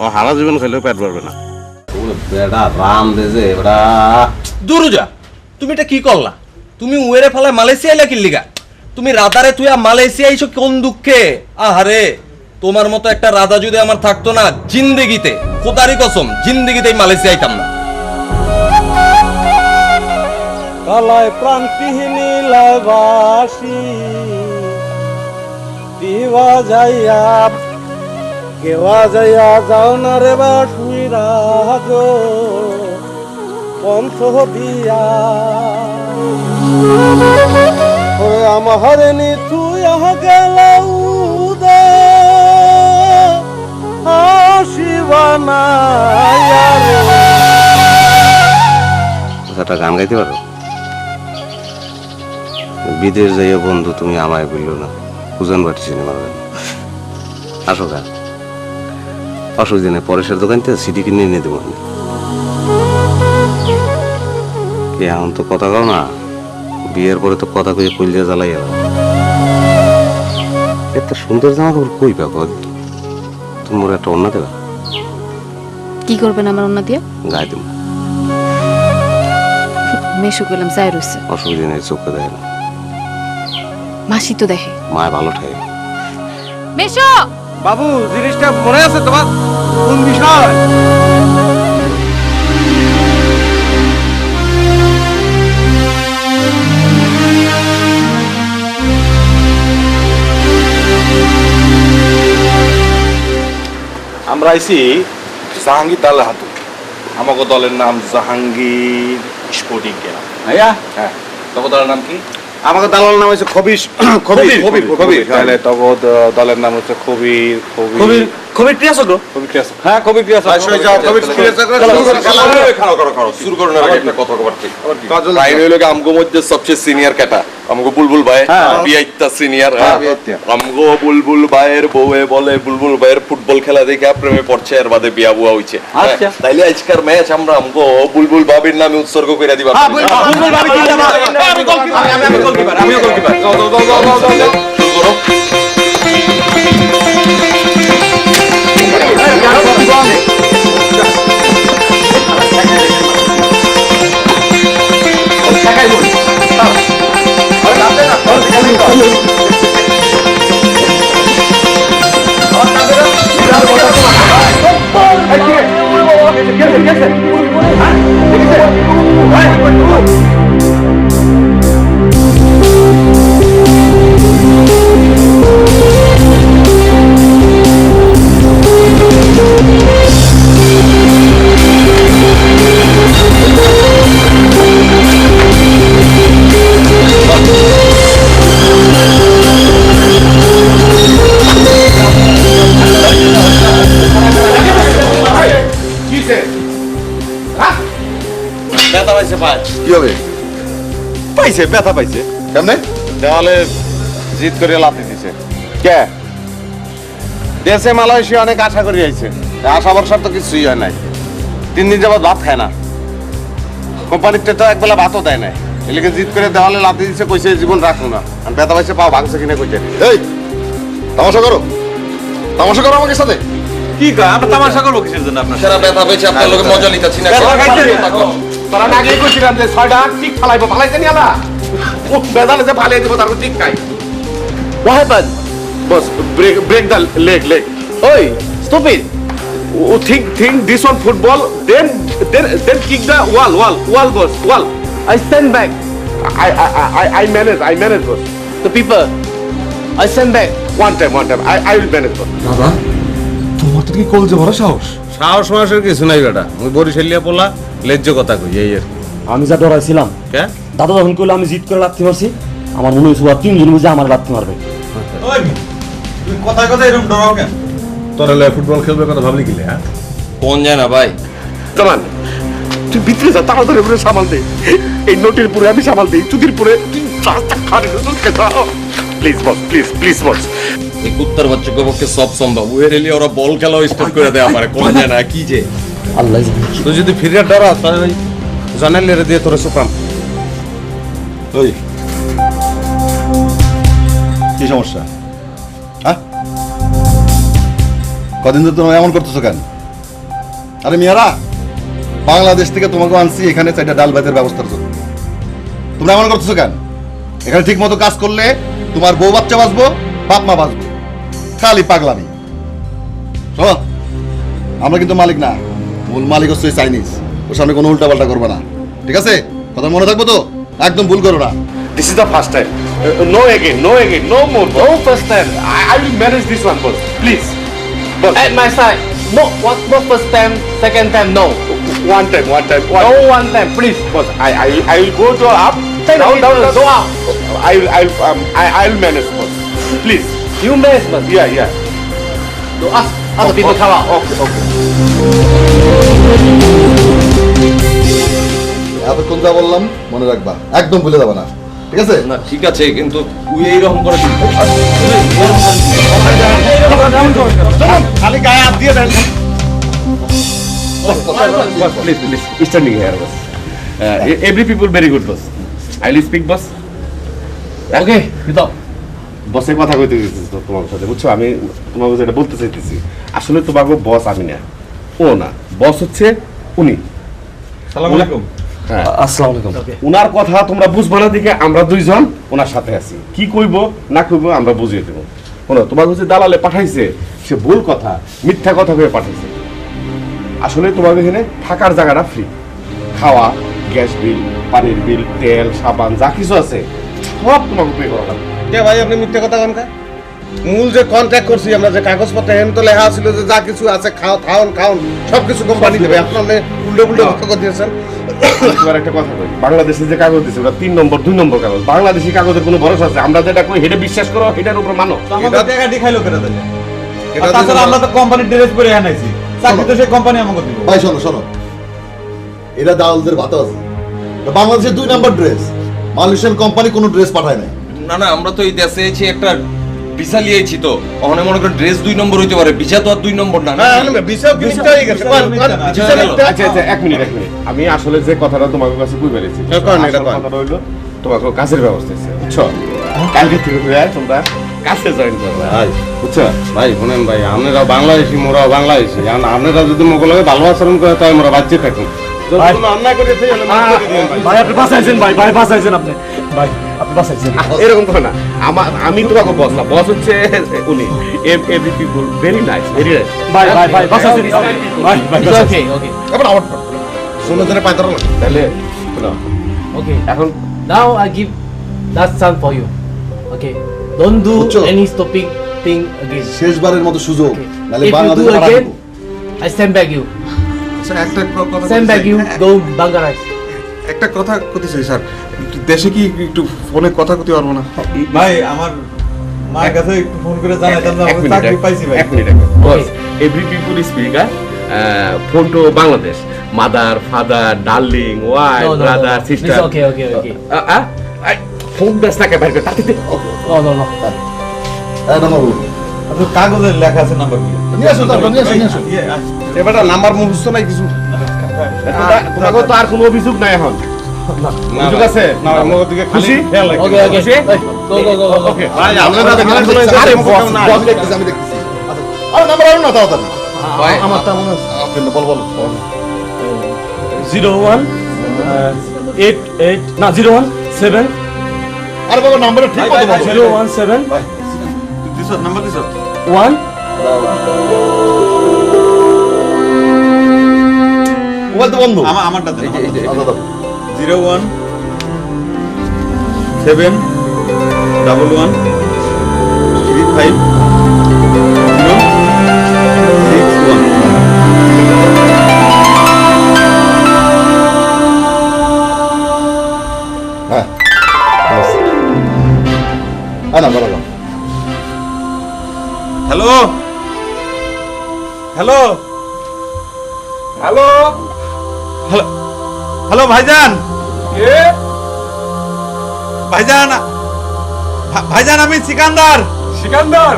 ও হারা জীবন খাইলেও পেট ভরবে না। বেড়া রাম দেজে বেড়া দুরুজা, তুমি এটা কি করলা? তুমি উয়েরে ফেলায় মালয়েশিয়া এলা কিল্লিগা? তুমি রাধারে তুই মালয়েশিয়া আইছো কোন দুঃখে? আহারে, তোমার মতো একটা রাধা যদি আমার থাকতো না, জিন্দেগিতে, খোদারি কসম, জিন্দেগিতে মালয়েশিয়া আইতাম না। কালায় প্রাণ পিহিনীলায় বাসি দিবা যাইয়া, কেওয়া যাইয়া যাও না রে বাসুই রাজ পন্থ দিয়া। ওরে আমার নি তুই গেল উদে আসিবা না। একটা গান গাইতে পারো? বিদেশ যাইয়া বন্ধু তুমি আমায় বললো না, উজান বাটি সিনেমা আসো গা, অসুবিধা নেই, পরেশের দোকান থেকে সিডি কিনে এনে দেবো। এখন তো কথা কও না, বিয়ের পরে তো কথা কয়ে কইলে জ্বালাই গেল। এত সুন্দর জামা কাপড় কই পাবো? তুমি মোর একটা অন্য দেবা। কি করবেন আমার অন্য দিয়া? গায়ে দেবো। মেশু করলাম যাই রয়েছে, অসুবিধা নেই, চোখে দেয় না, মাসি তো দেখে। মায় ভালো ঠাই। মেশো বাবু, জিনিসটা মনে আছে তোমার? কোন বিষয়? আমরা আইছি জাহাঙ্গীর দালের হাতে। আমাকে দলের নাম জাহাঙ্গীর স্পোর্টিং ক্লাব। ভাইয়া, হ্যাঁ, তখন দলের নাম কি? আমাকে দালাল নাম হচ্ছে খবির। খবির খবির খবির তাহলে তখন দলের নাম হচ্ছে কবির। কবির কবির ক্রিয়াচক্র। কবির ক্রিয়াচক্র। হ্যাঁ, কবির ক্রিয়াচক্র। বাইরে হইলো আমগো মধ্যে সবচেয়ে সিনিয়র কাটা আমগো বুলবুল ভাই, বিয়াইতা সিনিয়র। আমগো বুলবুল ভাইয়ের বউয়ে বলে বুলবুল ভাইয়ের ফুটবল খেলা দেখে প্রেমে পড়ছে, এর বাদে বিয়া বুয়া হইছে। তাইলে আজকের ম্যাচ আমরা আমগো বুলবুল ভাবির নামে উৎসর্গ করে দিবা। আমিও গোলকিপার। শুরু করো। ব্যথা পাইছে পায় কি হবে? পাইছে, ব্যথা পাইছে। কেমনে? দেওয়ালে জিদ করে লাথি দিছে। কে? দেশে মালয়েশিয়া অনেক আশা করে আইছে। আশা বর্ষার তো কিছুই হয় নাই। 3 দিন যাবত ভাত খায় না। কোম্পানিতে তো একবেলা ভাতও দেয় নাই। এলাকে জিদ করে দেওয়ালে লাথি দিছে, কইছে জীবন রাখবো না। আর ব্যথা পাইছে, পাও ভাঙছে কিনা কইছে। এই তামাশা করো, তামাশা করো আমাকে সাথে। কি কয়? আমরা তামাশা করবো কিসের জন্য আপনার? সেরা ব্যথা পেয়েছে আপনার লোকে মজা নিতেছি না। তোরা না গিয়ে কইছিলাম যে 6টা ঠিক ফালাইবো, ফালাইতে নিয়ে না ও বেদালে যে ফালিয়ে দিব তারপর ঠিক খাই। What happened? Boss, break the leg. Oi, stupid. Think this one football, then kick the wall, boss, wall. I stand back. I manage, boss. The people. I stand back. One time. I will manage, boss. দাদা তোমার তো কি কলজে ভরা সাহস? সাহস মাসের কিছু নাই বেটা। মুই বরিশালিয়া পোলা, লেজ্জ কথা কই এই আর। আমি যা ডরাইছিলাম, কে? দাদা যখন কইলো আমি জিদ করে লাথি মারছি, আমার মনে হয়েছে আর 3 জন বুঝে আমার লাথি মারবে। ওই তুই কথা এরকম ডরাও কেন? তোরা লয় ফুটবল খেলবে কথা ভাবলি কি হ্যাঁ? কোন যায় না ভাই? Come on. তুই ভিতরে যা, তাড়াতাড়ি করে সামাল দে। এই নোটের পুরে আমি সামাল দিই, চুদির পুরে তুই রাস্তা খাড়ি প্লিজ বস, প্লিজ বস। এই কুত্তার বাচ্চাকে পক্ষে সব সম্ভব। উয়ের এলি ওরা বল খেলাও স্টার্ট করে দেয় আমারে। কোন যায় না কি যে? আল্লাহ জানে। তুই যদি ফিরে ডরা তাহলে ওই জানালেরে দিয়ে তোরা সুপাম। ওই কি সমস্যা? হ্যাঁ, কদিন ধরে তোমরা এমন করতেছো কেন? আরে মিয়ারা, বাংলাদেশ থেকে তোমাকে আনছি এখানে 4টা ডাল ভাতের ব্যবস্থার জন্য। তোমরা এমন করতেছো কেন? এখানে ঠিক মতো কাজ করলে তোমার বউ বাচ্চা বাঁচবো, বাপ মা বাঁচবো। খালি পাগলামি। শোনো, আমরা কিন্তু মালিক না, মূল মালিক হচ্ছে চাইনিজ। ওর সামনে কোনো উল্টা পাল্টা করবে না, ঠিক আছে? কথা মনে থাকবো তো? একদম ভুল করো না। This is the first time. No again, no more. No first time. I will manage this one, boss. Please. Boss. At my side. No, what first time, second time, no. One time. No one time, please. Boss, I will go to up. Down. Go up. I will manage, boss. Please. You management. Yeah. To us, other people come out. Okay. এতক্ষণ যা বললাম মনে রাখবা, একদম ভুলে যাবে না, ঠিক আছে? না ঠিক আছে, কিন্তু তুই এইরকম করে খালি গায়ে হাত দিয়ে দেন। Please, standing here, boss. Every people very good, boss. I will speak, boss. Okay, Kita. বসের কথা কইতে গেছি তো তোমার সাথে, বুঝছো? আমি তোমাকে যেটা বলতে চাইতেছি, আসলে তোমাকে বস আমি না, ও না, বস হচ্ছে উনি। সালাম আলাইকুম। হ্যাঁ, আসসালামু আলাইকুম। উনার কথা তোমরা বুঝবা না দিকে আমরা দুইজন ওনার সাথে আছি। কি কইব না কইব আমরা বুঝিয়ে দেব। শোনো, তোমাকে হচ্ছে দালালে পাঠাইছে, সে ভুল কথা, মিথ্যা কথা কয়ে পাঠাইছে। আসলে তোমাকে এখানে থাকার জায়গাটা ফ্রি, খাওয়া, গ্যাস বিল, পানির বিল, তেল, সাবান যা কিছু আছে সব তোমাকে পে করা লাগবে। কে ভাই, আপনি মিথ্যে কথা কেন? মূল যে কন্ট্রাক্ট করছি আমরা, যে কাগজপত্র এখানে তো লেখা ছিল যে যা কিছু আছে খাওন সবকিছু কোম্পানি দেবে। আপনার উল্টো কথা দিয়েছেন। এবার একটা কথা কই, বাংলাদেশে যে কাগজ দিছে ওটা 3 নম্বর 2 নম্বর কাগজ। বাংলাদেশি কাগজের কোনো ভরসা আছে? আমরা যেটা কই হেডে বিশ্বাস করো, হেডের উপর মানো। আমাদের টাকা দেখাইলো কেন তাহলে? তাছাড়া আমরা তো কোম্পানির ড্রেস পরে আনাইছি, চাকরি তো সেই কোম্পানি আমাকে দিব। ভাই শোনো, এটা দালালদের বাতা আছে। বাংলাদেশের 2 নম্বর ড্রেস, মালয়েশিয়ান কোম্পানি কোনো ড্রেস পাঠায় নাই। না আমরা তো এই দেশে এসে একটা ভিসা লিয়েছি, তো ওখানে মনে করেন ড্রেস 2 নম্বর হইতে পারে, ভিসা তো আর 2 নম্বর না। ভিসা হয়ে গেছে। আচ্ছা, এক মিনিট। আমি আসলে যে কথাটা তোমার কাছে কই বেরেছি, কথাটা হইলো তোমাকে কাজের ব্যবস্থা আছে, বুঝছো? কালকে থেকে তোমরা কাছে জয়েন করবে, বুঝছো? ভাই শুনেন ভাই, আপনারা বাংলাদেশি, মোরা বাংলাদেশি। আপনারা যদি মোগলকে ভালো আচরণ করে তাই মোরা বাচ্চা থাকুন। ভাই। কোনো অন্যায় করেছে ভাই আপনি বাঁচাইছেন ভাই ভাই বাঁচাইছেন আপনি ভাই আপনি বাঁচাইছেন এরকম কথা না আমি তোমাকে বস না, বস হচ্ছে উনি। Every people very nice, very nice. ভাই ভাই ভাই বাঁচাইছেন ভাই ভাই ওকে ওকে এবার আবার শোনো জনে পাইতার না তাহলে শোনো, ওকে এখন now I give last chance for you okay don't do বুঝছো? any stopping thing again শেষবারের মতো সুযোগ নালে if you Bangladesh do again I send back you sir একটা কথা send back বলতে you চাই। go Bangladesh একটা কথা করতে চাই স্যার, একটু দেশে কি একটু ফোনে কথা করতে পারবো না? ভাই আমার মায়ের কাছে একটু ফোন করে জানাইতাম না এক আমি মিনিট, চাকরি পাইছি ভাই। এক minute boss, every people speak phone to Bangladesh, mother father darling wife no no brother no sister. it's okay okay okay phone দেশ না কেন তাতে no no no নাম্বার বলো আপনার কাগজে লেখা আছে নাম্বার কি নিয়ে আসো তারপর নিয়ে আসো নিয়ে আসো এবার নাম্বার মুখস্থ নাই কিছু তোমাকে তো আর কোনো অভিযোগ নাই এখন। অভিযোগ আছে না আমার দিকে খুশি খেয়াল রাখি okay okay go go go go ওকে ভাই আপনারা দেখেন আরে বস আমি দেখতেছি আমি দেখতেছি আরে নাম্বার আনো না তাড়াতাড়ি আমারটা মনে আছে বল বল 0188 না 017 আরে বাবা নাম্বারটা ঠিক মতো বলো 017 দিছ নাম্বার দিছ 1 মোবাইল তো বন্ধ আমারটা দেন আচ্ছা দাও 01 7 11 35 হ্যাঁ নাম্বার দাও hello hello hello hello hello ভাইজান ভাইজান ভাইজান আমি সিকান্দার সিকান্দার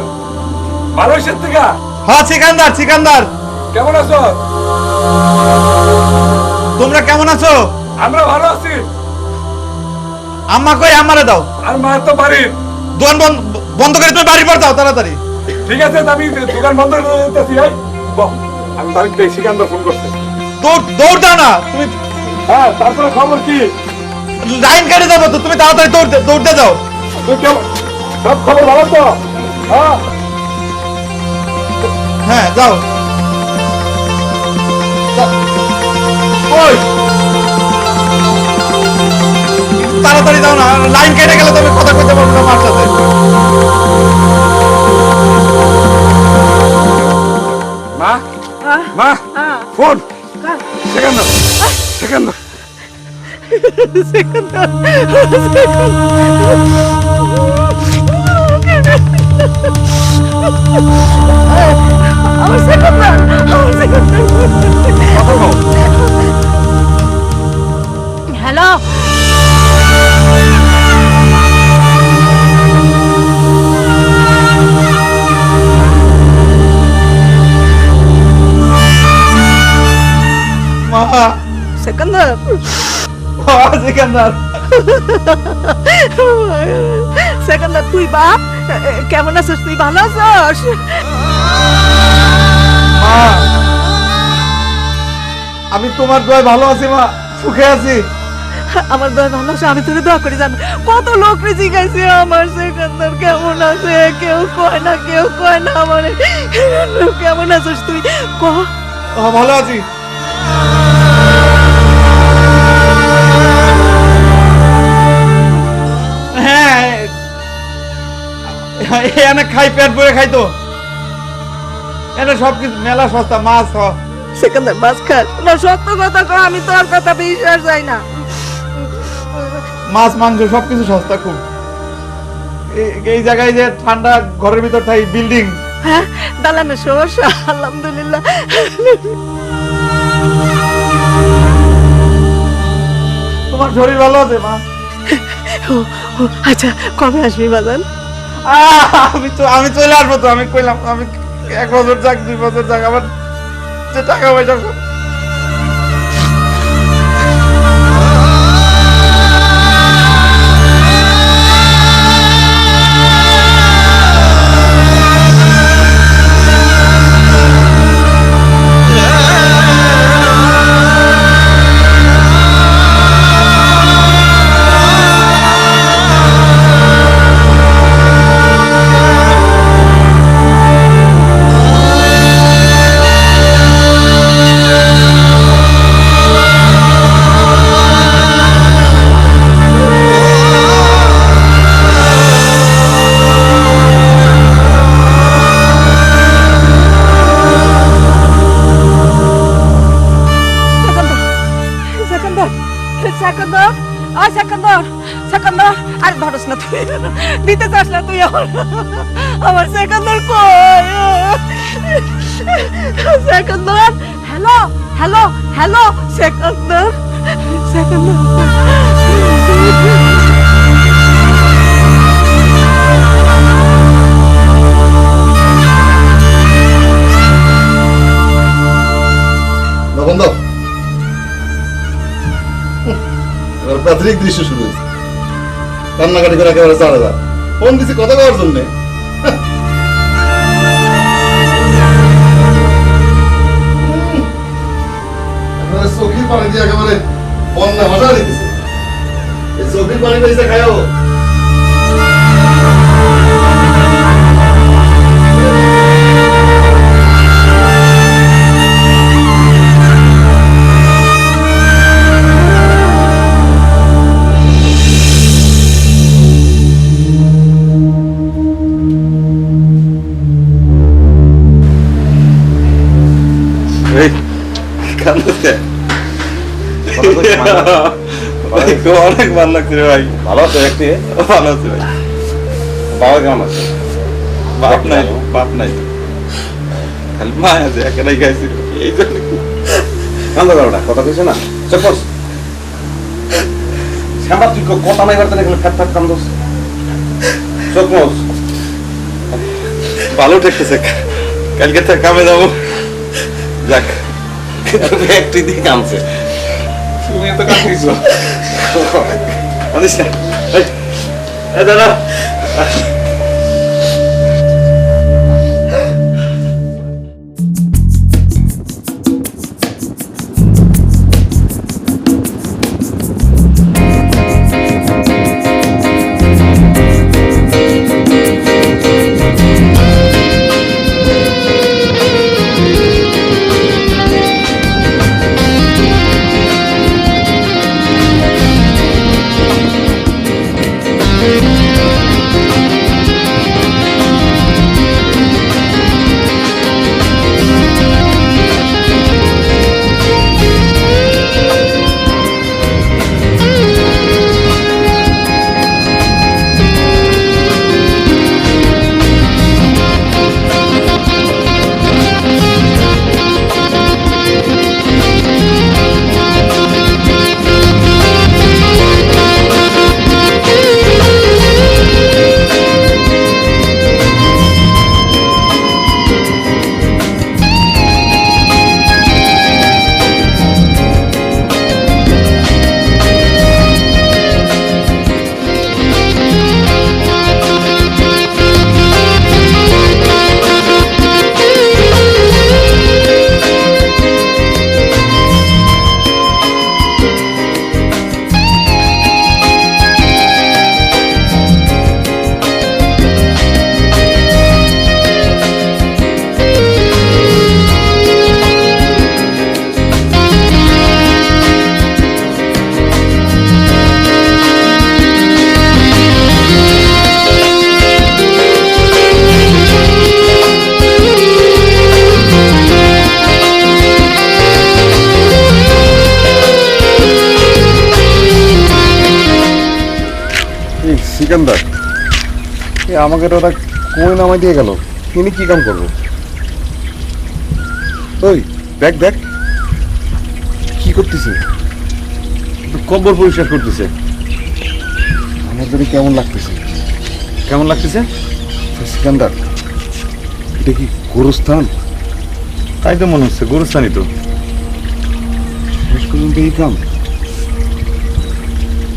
মালয়েশিয়া থেকে হ্যাঁ সিকান্দার সিকান্দার কেমন আছো? তোমরা কেমন আছো? আমরা ভালো আছি। আম্মা কই আমারে দাও। আর মা তো বাড়ির দোকান বন্ধ করে তুমি বাড়ি পর যাও তাড়াতাড়ি। ঠিক আছে আমি দোকান বন্ধ করে দিতেছি আমি বাড়িতে সিকান্দার ফোন করছে। দৌড় দাও না তুমি। হ্যাঁ তারপরে খবর কি? লাইন কেটে যাবো তো তুমি তাড়াতাড়ি দৌড়তে যাও। তুই কেমন সব খবর ভালো তো? হ্যাঁ হ্যাঁ যাও। ওই তাড়াতাড়ি যাও না, লাইন কেটে গেলে তুমি কথা কইতে পারবে না আমার সাথে। মা মা ফোন সেকেন্দার সেকেন্দার হ্যালো মা সেকেন্দার সিকান্দার সেকেন্দার তুই বাপ কেমন আছিস? তুই ভালো আছিস? মা আমি তোমার দোয়ায় ভালো আছি মা, সুখে আছি। আমার দোয়া ভালো আছে, আমি তোকে দোয়া করি জানো। কত লোক জিজ্ঞাসে আমার সেকেন্দার কেমন আছে, কেউ কয় না কেউ কয় না আমার কেমন আছিস তুই ক। ভালো আছি। হ্যাঁ এনে খাই পেট ভরে খাই তো, এনে সবকিছু মেলা সস্তা, মাছ সেকেন্দার মাছ খাস না? সত্য কথা কর, আমি তোর কথা বিশ্বাস যাই না। মাছ মাংস সবকিছু সস্তা খুব। এই জায়গায় যে ঠান্ডা ঘরের ভিতর থাই, বিল্ডিং। হ্যাঁ দালানের সমস্যা আলহামদুলিল্লাহ। তোমার শরীর ভালো আছে মা? আচ্ছা কবে আসবি বাজান? আমি চলে আসবো তো, আমি কইলাম আমি 1 বছর যাক 2 বছর যাক, আমার যে টাকা পয়সা সেকেন্দর সেকেন্দর সেকেন্দর আরে ধরস না তুই দিতে চাস না তুই আমার সেকেন্দর কই Sekender hello hello hello Sekender Sekender বন্ধ এবার প্রাথমিক দৃশ্য শুরু হয়েছে কান্নাকাটি করে একেবারে 4,000 ফোন দিছি কথা কওয়ার জন্য চোখের পানি দিয়ে একেবারে বন্যা ভাষা দিতেছে এই চোখের পানি পেয়েছে খায়ও অনেক ভালো লাগছে রে ভাই। ভালো আছে একটি? ভালো আছে ভাই। বাবা কেমন আছে? বাপ নাই খালি মা আছে একাই খাইছিল এই জন্য কান্দ করোনা কথা কইছে না চপস শ্যামা তুই কথা নাই বার্তা দেখলে ফ্যাট ফ্যাট কান্দস চপস ভালো ঠেকতেছে কালকে থেকে কামে যাবো যাক একটি দিয়ে কামছে তুমি তো কাঁদিস কাঁদিস না এই দাদা সিকান্দার আমাকে ওরা কই নামাই দিয়ে গেল তিনি কি কাম করবো ওই দেখ দেখ কি করতেছে কবর পরিষ্কার করতেছে আমার জন্য কেমন লাগতেছে সিকান্দার এটা কি গোরস্থান তাই তো মনে হচ্ছে গোরস্থানই তো শেষ পর্যন্ত এই কাম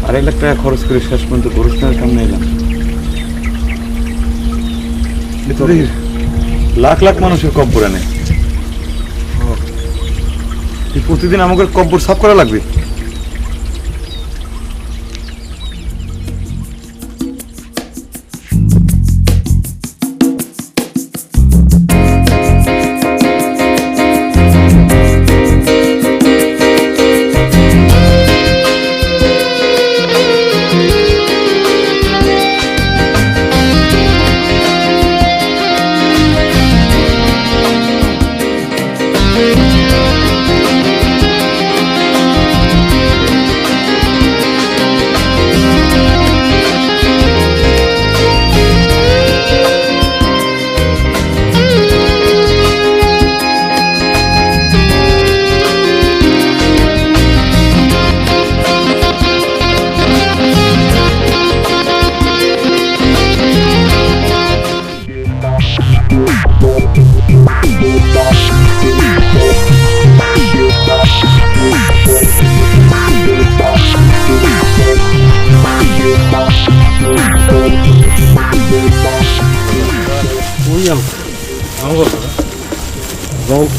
2.5 লাখ টাকা খরচ করে শেষ পর্যন্ত গোরস্থানের কাম নিলাম লাখ লাখ মানুষের কব্বর আনে প্রতিদিন আমাকে কব্বর সাফ করা লাগবে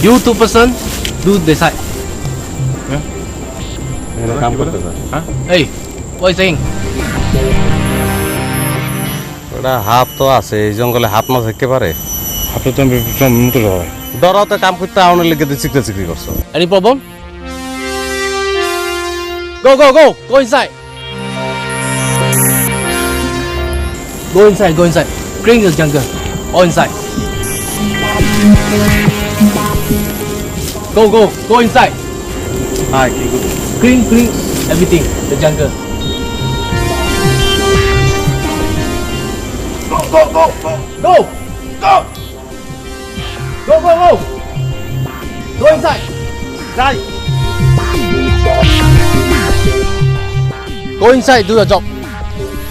You two person do this side. Hey, what is saying? ওটা হাত তো আছে এই জঙ্গলে হাত না থাকতে পারে আপনি তো মুটো হয় ডরাতে কাম করতে আউনের লেগে চিকটা চিকরি করছো Any problem? Go, go, go! Go inside! Go inside, go inside. Clean the jungle. All inside. Go, go, go inside. হ্যাঁ কি করবো Clean, clean everything. The jungle. Go, go, go, go, go, go, go, go, go. Go inside. Right. Go inside, do your job.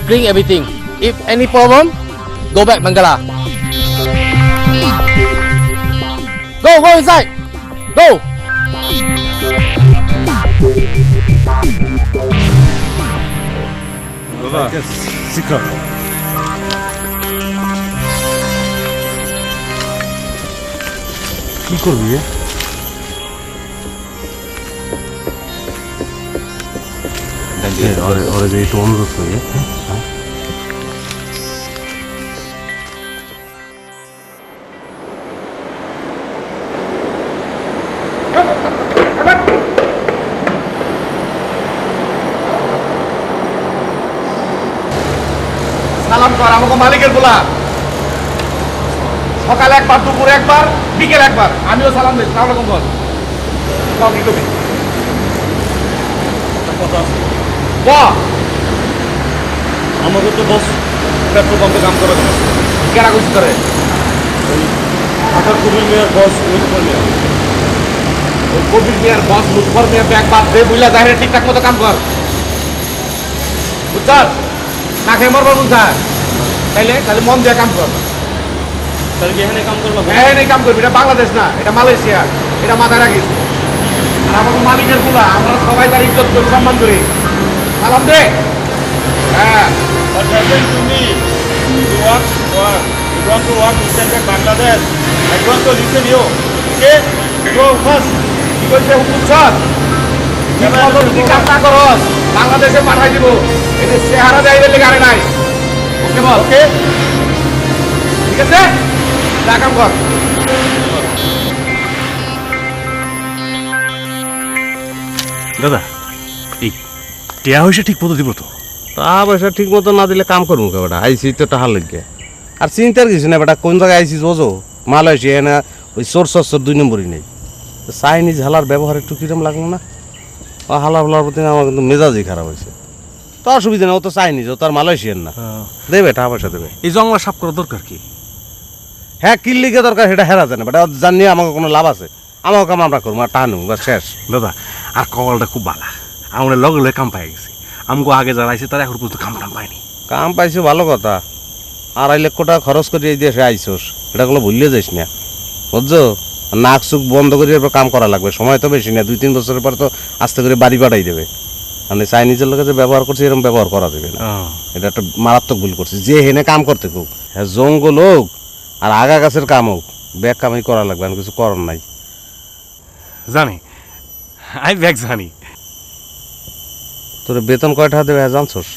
Clean everything. If any problem, go back Mangala. Go, go inside. Go. শিক্ষা কি করবি ওরে যে একটু অনুরোধ করি সালাম কর আমাকে মালিকের বলা সকালে একবার দুপুরে একবার বিকেল একবার আমিও সালাম দিই সালাম আলাইকুম বল কও কি করবি আমাকে তো বস পেট্রোল পাম্পে কাম করা যায় কেনা কুচি করে ঢাকার কবির মেয়ার বস লুৎফর মেয়ার ওই কবির মিয়ার বস লুৎফর মিয়ার ব্যাগ বাদ দে বুঝলা যাহে ঠিকঠাক মতো কাম কর বুঝছ না খেয়ে মরবার বুঝা তাইলে তাহলে মন দিয়ে কাম কর তাহলে কি এখানে কাম করবো হ্যাঁ এই কাম করবি এটা বাংলাদেশ না এটা মালয়েশিয়া এটা মাথায় রাখিস আর আমাকে মালিকের গুলা আমরা সবাই তার ইজ্জত করি সম্মান করি সালাম দে হ্যাঁ তুমি you want to work in Bangladesh I want to listen you okay go first কি কইছে হুকুম স্যার যদি কাম না করস বাংলাদেশে পাঠাই দিব এটা চেহারা যাইবে লেগে আরে নাই ওকে বল ওকে ঠিক আছে যা কাম কর দাদা এই টিয়া হয়েছে ঠিক মতো দিব তো টাকা পয়সা ঠিক মতো না দিলে কাম করবো কে বেটা আইসি তো টাকা লেগে আর চিন্তার কিছু না বেটা কোন জায়গায় আইসি বোঝো মালয়েশিয়া না ওই সোর 2 নম্বরই নেই চাইনিজ হালার ব্যবহার একটু কিরম লাগলো না ও হালা হালার প্রতি আমার কিন্তু মেজাজই খারাপ হয়েছে তো অসুবিধা না ও তো চাইনিজ ও তো আর মালয়েশিয়ান না দেবে টাকা পয়সা দেবে এই জঙ্গল সাফ করা দরকার কি হ্যাঁ কিল্লিকে দরকার সেটা হেরা যায় না বেটা জানি আমাকে কোনো লাভ আছে আমাকে কাম আমরা করবো আর টানু বা শেষ দাদা আর কলটা খুব বালা আমরা লগে লগে কাম পাই গেছি আমগো আগে যারা আইছে তারা এখন পর্যন্ত কাম টাম পায়নি কাম পাইছো ভালো কথা 2.5 লক্ষ টাকা খরচ করে এই দেশে আইসোস এটা গুলো ভুলিয়ে যাইস না বুঝছো নাক চুখ বন্ধ করে এরপর কাম করা লাগবে সময় তো বেশি না 2-3 বছরের পর তো আস্তে করে বাড়ি পাঠাই দেবে মানে চাইনিজের লোকে যে ব্যবহার করছে এরকম ব্যবহার করা যাবে না এটা একটা মারাত্মক ভুল করছে যে হেনে কাম করতে খুব হ্যাঁ জঙ্গল হোক আর আগা গাছের কাম হোক ব্যাগ কামাই করা লাগবে আমি কিছু করার নাই জানি আমি ব্যাগ জানি তোর বেতন কয় টাকা দেবে জানছোস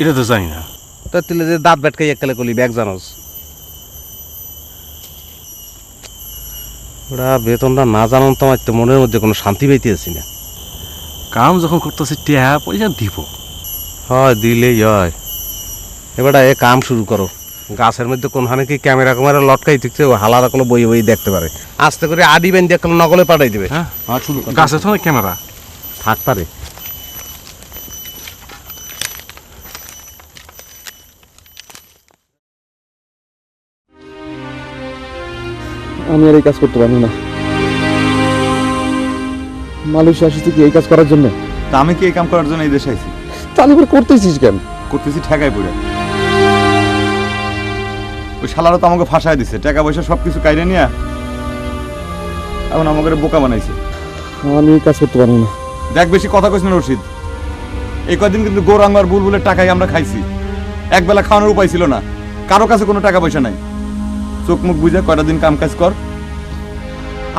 এটা তো জানি না তো তুই যে দাঁত ব্যাটকাই এককালে করলি ব্যাগ জানোস ওরা বেতনটা না জানান তো আমার তো মনের মধ্যে কোনো শান্তি পাইতেছি না কাম যখন করতেছে টিয়া পয়সা দিব হয় দিলেই হয় এবার এ কাম শুরু করো গাছের মধ্যে কোনখানে কি ক্যামেরা ক্যামেরা লটকাই থাকছে ও হালারা কোনো বই বই দেখতে পারে আস্তে করে আডি বেন দিয়ে নকলে পাঠাই দেবে হ্যাঁ শুরু গাছের তো ক্যামেরা থাক পারে আমি আর এই কাজ করতে পারবো না মালয়েশিয়া আসছি কি এই কাজ করার জন্য তা আমি কি এই কাম করার জন্য এই দেশে আইছি তাহলে করে করতেছিস কেন করতেছি ঠেকায় পড়ে ওই শালারা তো আমাকে ফাঁসায় দিছে টাকা পয়সা সবকিছু কাইরে নিয়ে এখন আমাকে বোকা বানাইছে আমি এই কাজ করতে পারবো না দেখ বেশি কথা কইছ না রশিদ এই কদিন কিন্তু গৌরাঙ্গ আর বুলবুলের টাকাই আমরা খাইছি। একবেলা খাওয়ানোর উপায় ছিল না, কারো কাছে কোনো টাকা পয়সা নাই। চোখ মুখ বুঝে কয়টা দিন কাম কাজ কর।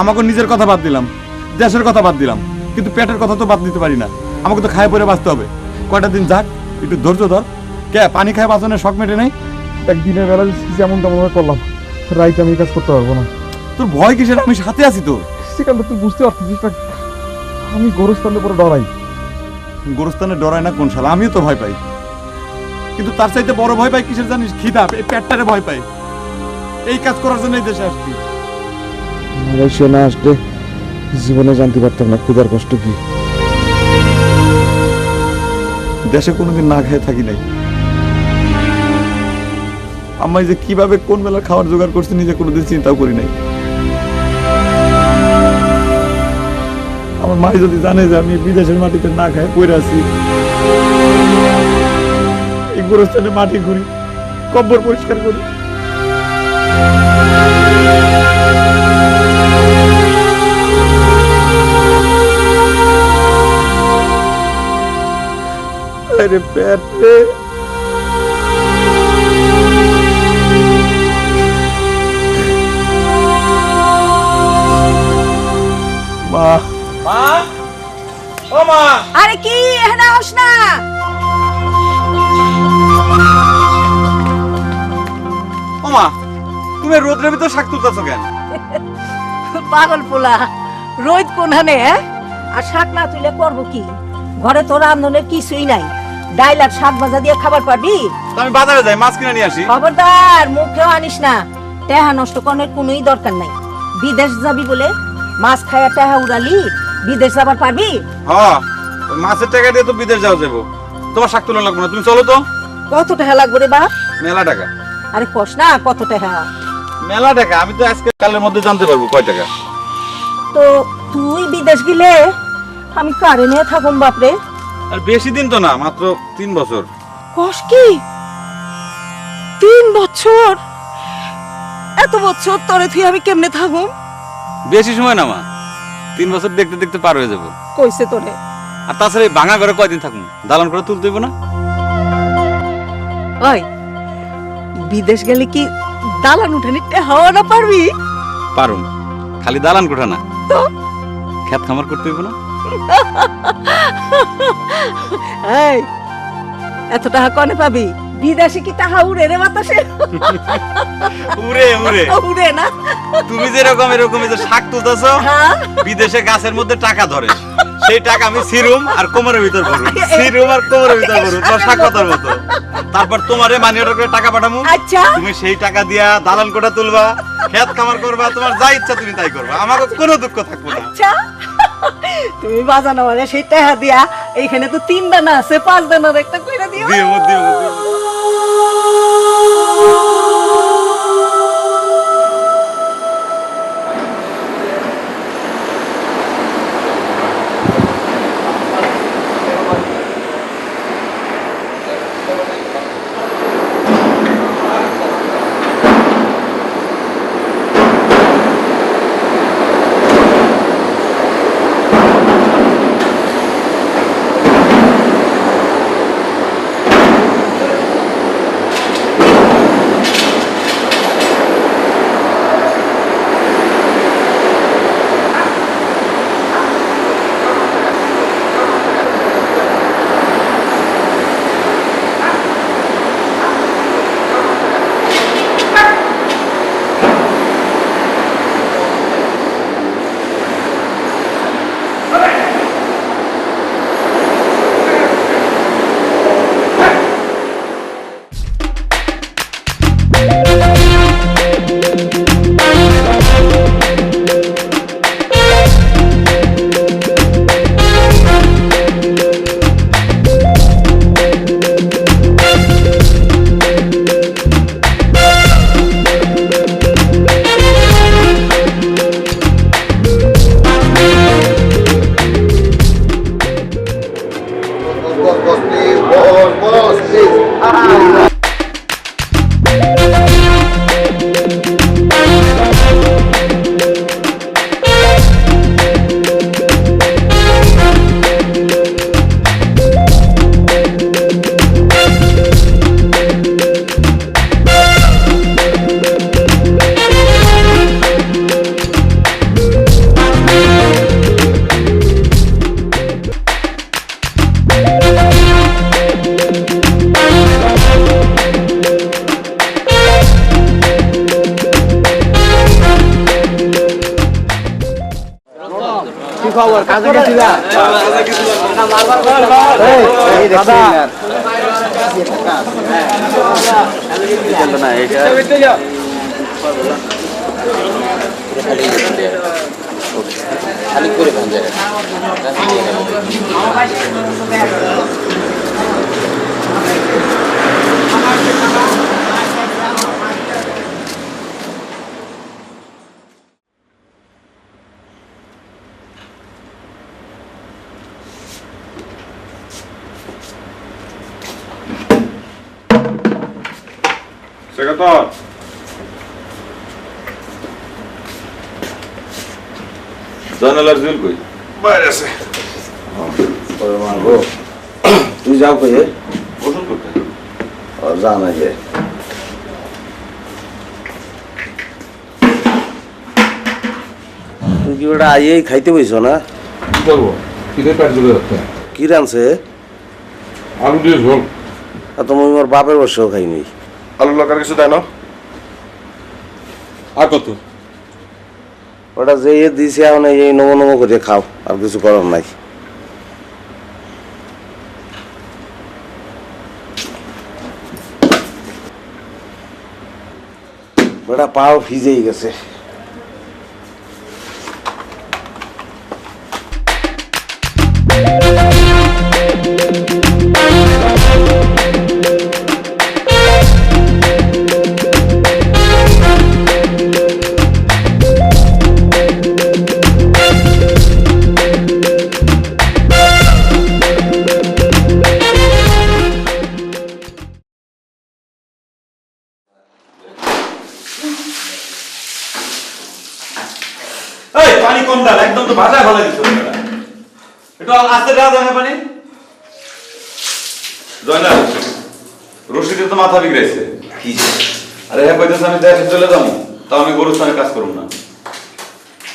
আমাকে নিজের কথা বাদ দিলাম, দেশের কথা বাদ দিলাম, কিন্তু পেটের কথা তো বাদ দিতে পারি না। আমাকে তো খায় পরে বাঁচতে হবে। কয়টা দিন যাক, একটু ধৈর্য ধর। কে পানি খায় বাঁচনের শখ মেটে নেই? একদিনের বেলা যেমন তেমন করলাম, রাইতে আমি কাজ করতে পারবো না। তোর ভয় কিসের? আমি সাথে আছি তো। সেখানটা তুই বুঝতে পারছিস না, আমি গোরস্থানের পরে ডরাই। গোরস্থানে ডরায় না কোন শালা? আমিও তো ভয় পাই, কিন্তু তার চাইতে বড় ভয় পাই কিসের জানিস? খিদা, এই পেটটারে ভয় পাই। এই কাজ করার জন্য এই দেশে আসছি। মালয়েশিয়া না আসলে জীবনে জানতে পারতাম না ক্ষুধার কষ্ট কি। দেশে কোনোদিন না খেয়ে থাকি নাই। আম্মাই যে কিভাবে কোন বেলা খাবার জোগাড় করছে নিজে কোনোদিন চিন্তাও করি নাই। আমার মা যদি জানে যে আমি বিদেশের মাটিতে না খাই পড়ে আছি, এই গোরস্থানে মাটি ঘুরি, কব্বর পরিষ্কার করি, আরে পেট রে। মা, মা, ও মা, আরে কি এখানে আস না? ও মা, তুমি রোদ্রের ভিতর শাক তুলতেছো কেন? পাগল পোলা, রোদ কোনখানে? আর শাক না তুলে করবো কি? ঘরে তোর রান্ধনের কিছুই নাই। ডাইল আর শাক ভাজা দিয়ে খাবার পারবি? আমি বাজারে যাই, মাছ কিনে নিয়ে আসি। খবরদার মুখেও আনিস না। টেহা নষ্ট করার কোনোই দরকার নাই। বিদেশ যাবি বলে মাছ খায়া টেহা উড়ালি, বিদেশ যাবার পারবি? হ্যাঁ, মাছের টাকা দিয়ে তো বিদেশ যাওয়া যাবো। তোমার শাক তুলন লাগবে না, তুমি চলো তো। কত টাকা লাগবে রে বাপ? মেলা টাকা। আরে কস না কত টাকা? মেলা টাকা। আমি তো আজকে কালের মধ্যে জানতে পারবো কয় টাকা। তো তুই বিদেশ গেলে আমি কারে নিয়ে থাকুম বাপরে? আর বেশি দিন তো না, মাত্র 3 বছর। কস কি 3 বছর? এত বছর তোরে তুই আমি কেমনে থাকুম? বেশি সময় না মা, 3 বছর দেখতে দেখতে পার হয়ে যাবো। কইছে তোরে? আর তাছাড়া এই ভাঙা ঘরে কয়দিন থাকুন? দালান করে তুলতে হইব না? ওই বিদেশ গেলে কি দালান উঠানিতে হাওয়া না পারবি? পারুম, খালি দালান কোঠা না, তো খেত খামার করতে হইব না? এই এত টাকা কনে পাবি? বিদেশে কি টাকা উড়ে রে বাতাসে? উড়ে উড়ে উড়ে না? তুমি যেরকম এরকম যে শাক তুলতেছো, বিদেশে গাছের মধ্যে টাকা ধরে, সেই টাকা আমি সিরুম আর কোমরের ভিতর ভরুম, সিরুম আর কোমরের ভিতর ভরুম, তোমার শাক পাতার মতো। তারপর তোমারে মানি অর্ডার করে টাকা পাঠামু। আচ্ছা, তুমি সেই টাকা দিয়া দালান কোঠা তুলবা, খেত খামার করবা, তোমার যা ইচ্ছা তুমি তাই করবা, আমাকে কোনো দুঃখ থাকবে না। আচ্ছা তুমি বাজানো মানে সেই টাকা দিয়া এইখানে তো 3 দানা আছে, 5 দানার একটা কইরা দিও। দিও দিও। কি খবর কাজে গেছি না খালি করে ভাঙ যায় সেক্রেটার জয়নাল আর জুয়েল কই বাইরে আছে তুই যাও কই ওষুধ করতে যা না যে তুই কি ওটা আইয়েই খাইতে বইছ না কি করবো কিনে পেট জুড়ে যাচ্ছে কি রানছে আলু দিয়ে ঝোল আর তুমি আমার বাপের বসেও খাইনি আলু লাগার কিছু দেয় না আর কত ওটা যে দিছে এখন এই নমো নমো করে খাও আর কিছু করার নাই ওটা পাও ভিজেই গেছে এই পানি কম ডাল একদম তো ভাষায় ভালো দিছো এটা আস্তে দেওয়া যায় না পানি জয়নাল রশিদের তো মাথা বিগড়াইছে কি আরে হ্যাঁ কইতেছে আমি দেশে চলে যাবো তাও আমি গরুস্থানে কাজ করব না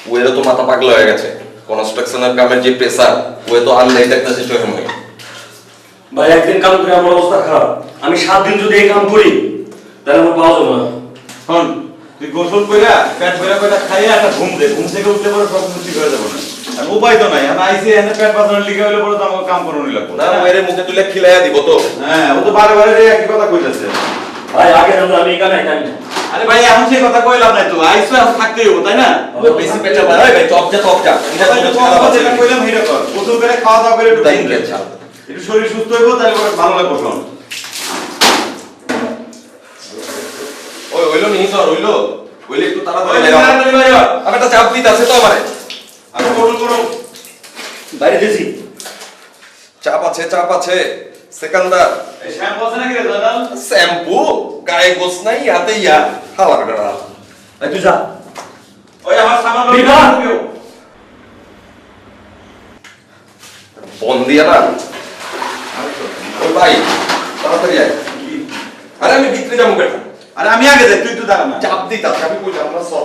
ওয়েরও তো মাথা পাগলা হয়ে গেছে কনস্ট্রাকশনের কামের যে প্রেসার ওয়ে তো আনলাই দেখতেছে চোখে মুখে ভাই একদিন কাম করে আমার অবস্থা খারাপ আমি 7 দিন যদি এই কাম করি তাহলে আমার পাওয়া যাবে না শোন তুই গোসল কইরা পেট ভরা কয়টা খাইয়া একটা ঘুম দে ঘুম থেকে উঠলে পরে সব কিছু ঠিক হয়ে যাবে না আর উপায় তো নাই আমি আইসি এনে পেট বাঁচানোর লিখে হইলে পরে তো আমাকে কাম করুন লাগবে না ওয়েরে মুখে তুলে খিলাইয়া দিব তো হ্যাঁ ও তো বারে বারে একই কথা কইতাছে ভাই আগে জানলে আমি এখানে খাই না আরে ভাই এখন সেই কথা কইলাম না তো আইসো এখন থাকতেই হবে তাই না বেশি পেটে ভাই ভাই চপ যা এটা তো কথা যেটা কইলাম হেটা কর গোসল করে খাওয়া দাওয়া করে একটু তাই ঘুম দে। আচ্ছা একটু শরীর সুস্থ হইব তাহলে পরে ভালো লাগবে শোন ওই হইলো নি স্যার হইলো হইলে একটু তাড়াতাড়ি ওই লাগাও তাড়াতাড়ি বাইরে আমি একটা চাপ দিতে আছে তো আমারে আমি করুন করুন বাইরে দিছি চাপ আছে সেকেন্দার এই শ্যাম্পু আছে নাকি রে জানাল শ্যাম্পু গায়ে গোছ নাই হাতে ইয়া হাওয়া করা এই তুই যা ওই আমার সামান বিভা! বন দিয়া না ওই ভাই তাড়াতাড়ি আয় আরে আমি ভিতরে যাবো বেটা আরে আমি আগে যাই তুই একটু দাঁড়া না চাপ দিতে আছে আমি কইলাম আমরা সব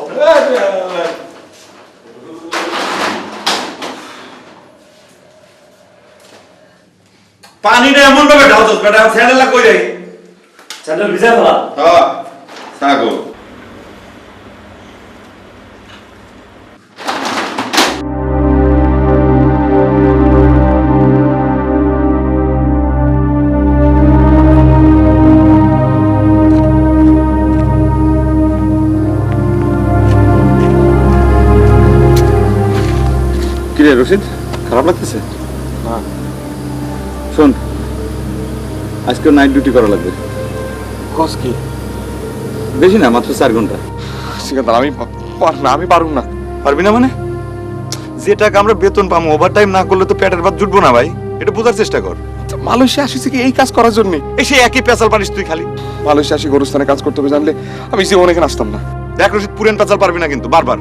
পানিটা এমন ভাবে ঢালছস বেটা স্যান্ডেলটা কই রাখি স্যান্ডেল ভিজা ফেলা হ্যাঁ থাকো কি রে রশিদ খারাপ লাগতেছে না শোন আজকে নাইট ডিউটি করা লাগবে কস কি বেশি না মাত্র 4 ঘন্টা সিকান্দার আমি পারুম না পারবি না মানে যে টাকা আমরা বেতন পাবো ওভারটাইম না করলে তো পেটের ভাত জুটবো না ভাই এটা বোঝার চেষ্টা কর মালয়েশিয়া আসিছে কি এই কাজ করার জন্য এসে একই পেশাল পারিস তুই খালি মালয়েশিয়া আসি গরুস্থানে কাজ করতে হবে জানলে আমি জীবনে এখানে আসতাম না দেখ রশিদ পুরেন পেশাল পারবি না কিন্তু বারবার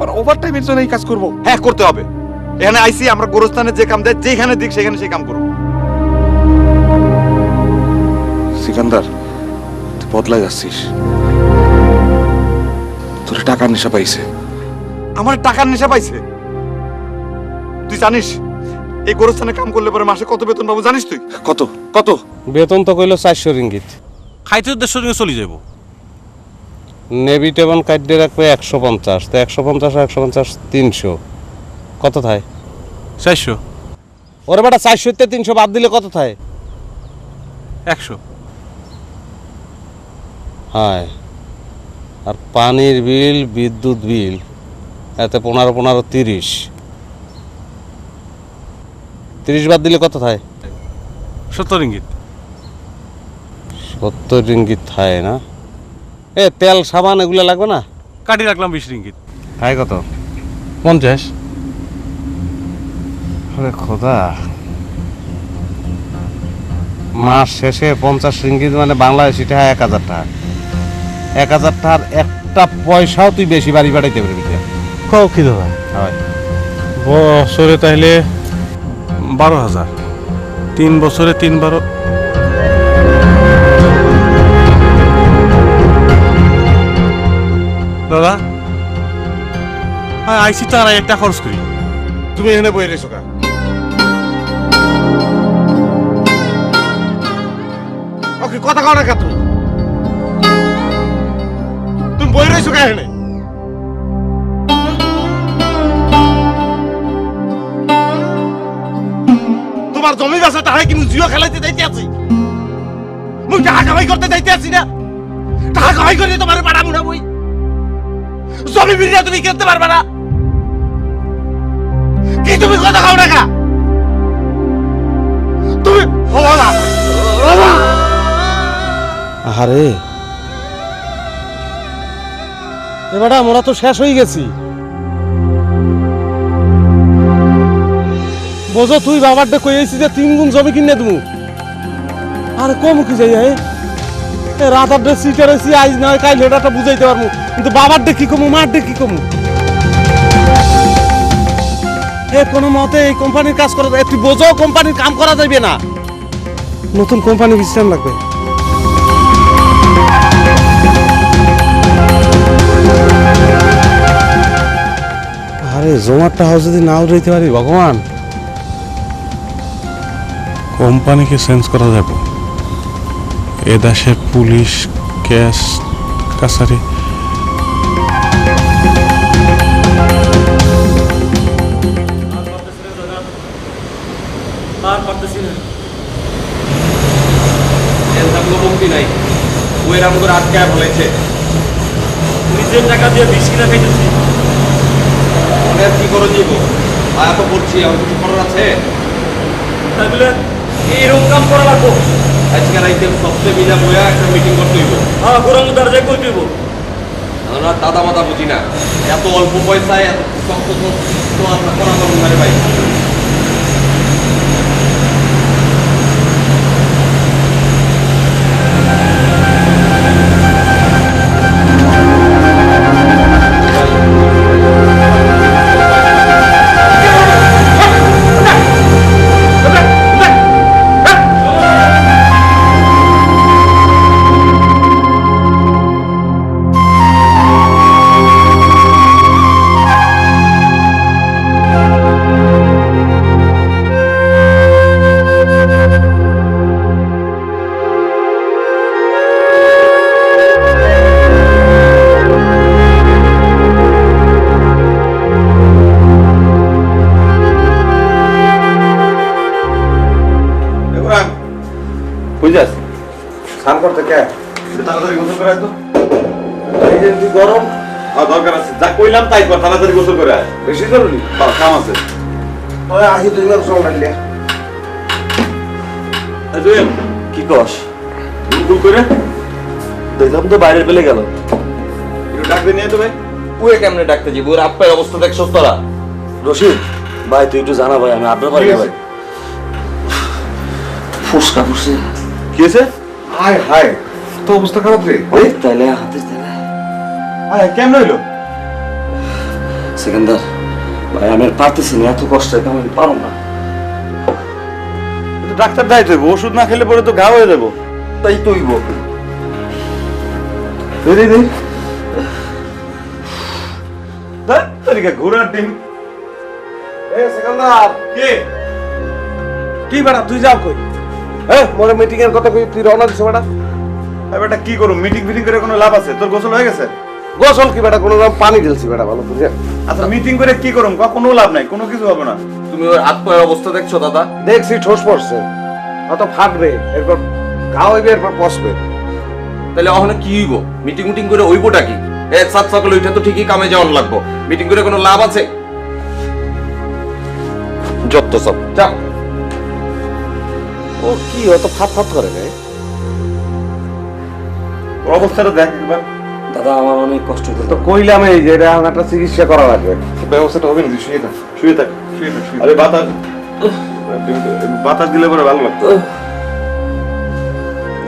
আর ওভার টাইমের জন্য এই কাজ করবো হ্যাঁ করতে হবে এখানে আইসি আমরা গোরস্থানে যে কাম দেয় যেখানে দিক সেখানে সেই কাম করবো সিকান্দার তুই বদলাই যাচ্ছিস তোর টাকার নেশা পাইছে আমার টাকার নেশা পাইছে তুই জানিস এই গোরস্থানে কাম করলে পরে মাসে কত বেতন পাবো জানিস তুই কত কত বেতন তো কইলো 400 রিঙ্গিত খাইতে 150 রিঙ্গিত চলে যাবো নেভি টেবন কাট দিয়ে রাখবে 150 তো 150 আর 150 300 কত থায়? 400। ওরে বেটা 400 তে 300 বাদ দিলে কত থায়? 100। হ্যাঁ, আর পানির বিল, বিদ্যুৎ বিল এতে 15 30 30 বাদ দিলে কত থায়? 70 রিঙ্গিত। 70 রিঙ্গিত থায় না? এ তেল সাবান এগুলো লাগবে না? কাটি রাখলাম 20 রিঙ্গিত। থায় কত? 50। আরে খোদা, মাস শেষে 50 রিঙ্গিত মানে বাংলাদেশি টাকা 1000 টাকা। 1000 টাকার একটা পয়সাও তুই বেশি বাড়ি বাড়াইতে পারবি না। কও কি দাদা? হয় বছরে তাইলে 12,000। 3 বছরে 3-12। দাদা আইসি তো আর একটা খরচ করি। তুমি এখানে বই রয়েছো কা? ওকে কথা কও না কা তুমি? তুমি বই রয়েছো কা এখানে? তোমার জমি বাসা টাকা কিন্তু জিও খেলাইতে যাইতে আছি। মুই টাকা কামাই করতে যাইতে আছি না? টাকা কামাই করে তোমার বাড়া মুড়া বই জমি বিড়িয়া তুমি কিনতে পারবে না। কি তুমি কথা কও না কা? তুমি আরে এবারে আমরা তো শেষ হয়ে গেছি। বোঝো তুই বাবার ডে কইছি যে 3 গুণ জমি কিনে দেবো। আরে কম কি যাই রাত আড্ডে সিটারেছি আজ নয় কাল এটা বুঝাইতে পারবো, কিন্তু বাবার ডে কি কমু, মার ডে কি কমু? কোনো মতে এই কোম্পানির কাজ করা যায়? তুই বোঝো কোম্পানির কাম করা যাবে না, নতুন কোম্পানি বিশ্রাম লাগবে। আরে জমারটা হাউস যদি নাও রইতে পারি ভগবান। কোম্পানিকে চেঞ্জ করা যাব। এ দেশে পুলিশ কেস কাছারি মুক্তি নাই। ওই রাম করে আটকে বলেছে নিজের টাকা দিয়ে 20 কিনা খাইতেছি। অনেক কি করে দিব? এত করছি, আমার কিছু করার আছে? তাহলে এইরকম কাম করা লাগবো। আজকে রাইতে সবচেয়ে মিলা বইয়া একটা মিটিং করতে হইব। হ্যাঁ, গোরাম দরজায় কই দিব? আমরা দাদা মাদা বুঝি না, এত অল্প পয়সায় এত শক্ত তো আমরা করা পারবো না রে ভাই। বুঝাস স্নান করতে কে তাড়াতাড়ি গোসল করে তো এই যে তুই গরম দরকার আছে, যা কইলাম তাই কর, তাড়াতাড়ি গোসল করে আয়। বেশি জরুরি কাম আছে। ওই আহি তুই না সব লাগলে জুয়েল কি কস? ভুল করে দেখলাম তো বাইরে পেলে গেল। একটু ডাকতে নিয়ে তো ভাই। ওয়ে কেমনে ডাকতে যাবো? ওর আপ্পায়ের অবস্থা দেখছস তোরা? রশিদ ভাই তুই একটু জানা ভাই, আমি আপনার বাড়ি ভাই ফুসকা ফুসে কি হয়েছে? হায় হায়, তো অবস্থা খারাপ রে। তাইলে হাতে তাইলে হায় কেমন হইলো? সেকেন্দার ভাই আমি আর পারতেছি না, এত কষ্ট আমি পারো না। ডাক্তার দায়িত্ব হইব, ওষুধ না খেলে পরে তো ঘা হয়ে যাবো। তাই তো হইব। ঘোরার ডিম। কি বেটা তুই যাও কই? মোরে মিটিং এর কথা কই তুই রওনা দিছ বেটা? বেটা কি করব, মিটিং ফিটিং করে কোনো লাভ আছে? তোর গোসল হয়ে গেছে? গোসল কি বেটা কোনো রকম পানি ঢেলছি বেটা ভালো করে। আচ্ছা মিটিং করে কি করুম কোনো লাভ নাই কোনো কিছু হবে না। তুমি ওর হাত পায়ের অবস্থা দেখছো দাদা? দেখছি ঠোস পড়ছে, অত ফাটবে, এরপর ঘা হইবে, এরপর পচবে। তাহলে ওখানে কি হইব? মিটিং মিটিং করে হইবটা কি? এক সাত সকালে ওইটা তো ঠিকই কামে যাওয়ার লাগবো, মিটিং করে কোনো লাভ আছে? যত সব যাও। ও কি অত ফাট ফাট করে রে? অবস্থাটা দেখ একবার। দাদা আমার অনেক কষ্ট হতো। তো কইলাম এই যে এটা এখন একটা চিকিৎসা করা লাগবে। ব্যবস্থাটা হবে না, শুয়ে থাক। শুয়ে থাক। আরে বাতাস বাতাস দিলে পরে ভালো লাগতো।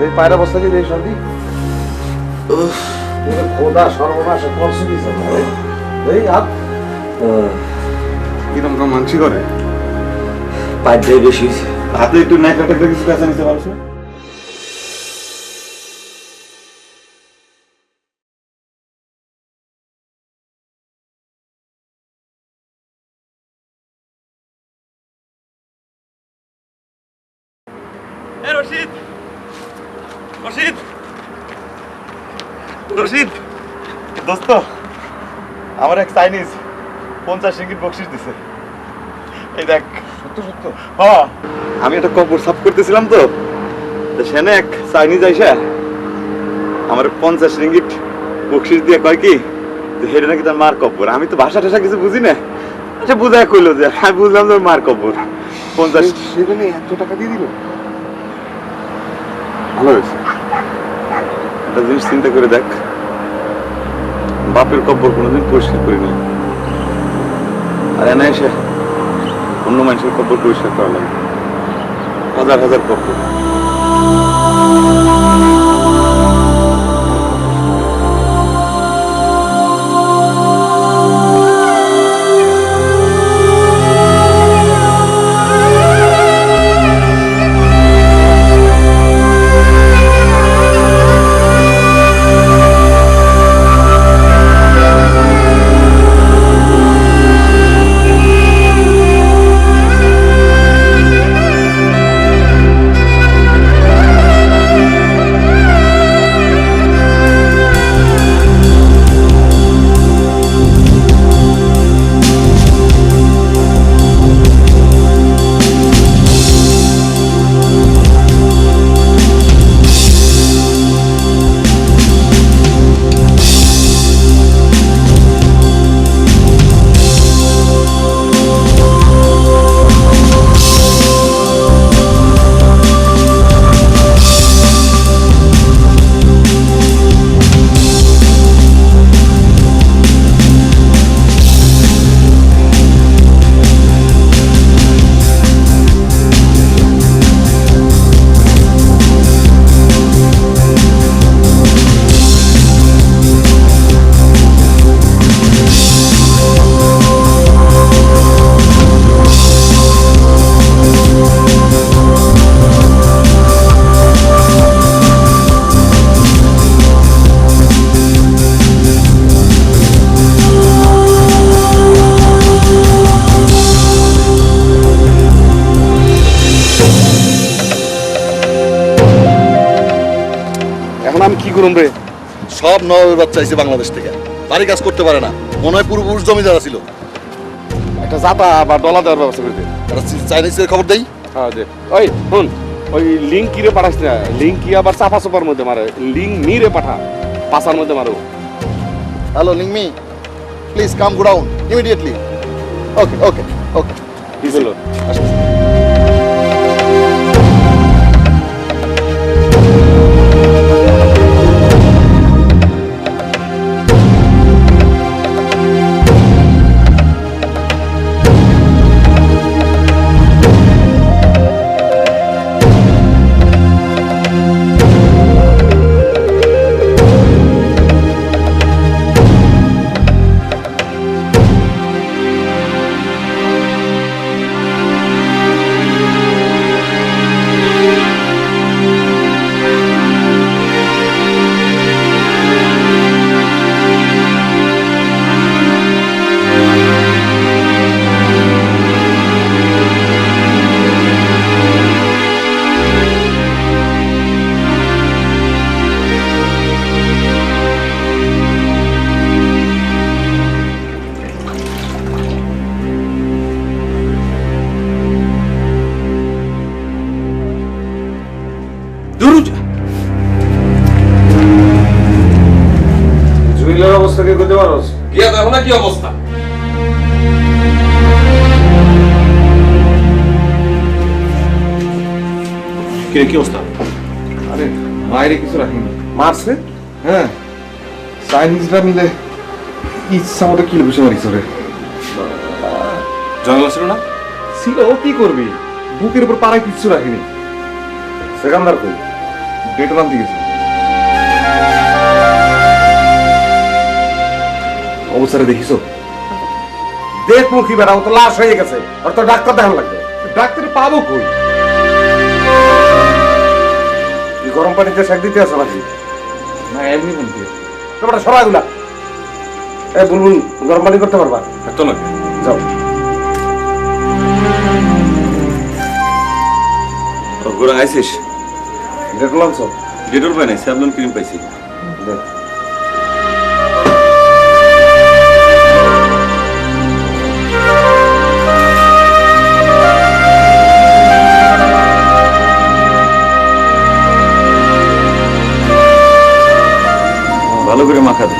এই পায়ের অবস্থা কি দেই শান্তি? খোদা সর্বনাশ করছে কি স্যার? এই হাত কিরম কাম মানছি করে? পাঁচ দিয়ে বেশি হয়েছে। হাতে একটু নেক কাটে কিছু কাছে নিতে পারছো? রশিদ রশিদ রশিদ দোস্ত, আমার এক চাইনিজ 50 রিঙ্গিত বকশিশ দিছে। এই দেখ। সত্য সত্য? হ্যাঁ, আমি একটা কবর সাফ করতেছিলাম তো সেখানে এক চাইনিজ আইসা আমার 50 রিঙ্গিত বকশিশ দিয়ে কয় কি হেরে নাকি তার মার কবর। আমি তো ভাষা টাষা কিছু বুঝি না, আচ্ছা বুঝায় কইলো যে আমি বুঝলাম তোর মার কবর। 50 সেখানে এত টাকা দিয়ে দিল? ভালো হয়েছে। একটা জিনিস চিন্তা করে দেখ, বাপের কব্বর কোনোদিন পরিষ্কার করিনি, আর এনে এসে অন্য মানুষের কব্বর পরিষ্কার করা লাগে, হাজার হাজার কব্বর। আমি কি করুম রে? সব নবাবের বাচ্চা আইছে বাংলাদেশ থেকে, বাড়ি কাজ করতে পারে না, মনে হয় পূর্বপুরুষ জমিদার ছিল। একটা জাতা বা ডলা দেওয়ার ব্যবস্থা করে দে। চাইনিজের খবর দেই। হ্যাঁ দে। ওই শুন, ওই লিঙ্ক কিরে পাঠাস না, লিঙ্ক কি আবার চাপা চাপার মধ্যে মারে, লিঙ্ক মিরে পাঠা, পাশার মধ্যে মারো। হ্যালো লিংমি, please come go down immediately. Okay okay okay. কি হলো? জুয়েলের অবস্থা কি করতে পারোস? গিয়া দেখো না কি অবস্থা। কি অবস্থা? আরে বাইরে কিছু রাখিনি। মারছে? হ্যাঁ, চাইনিজরা মিলে ইচ্ছা মতো কিল বসে মারিস রে। জঙ্গল ছিল না? ছিল, ও কি করবি? বুকের উপর পাড়ায় কিচ্ছু রাখিনি। সেকান্দার কই? ডেটর আনতে গেছে। অবস্থাটা দেখিছো? দেখ মুখী বেড়া, ও তো লাশ হয়ে গেছে, আর তো ডাক্তার দেখান লাগবে। ডাক্তার পাবো কই? এই গরম পানিতে শাক দিতে আসো নাকি? না এমনি বলতে। তোমরা সবাইগুলা বুলবুল গরম পানি করতে পারবা? এত নাকি? যাও। গোড়া আইসিস? ডেটল আনছো? ডেটল পাই নাই, স্যাভলন ক্রিম পাইছি। দেখ। ভালো করে মাখা দে।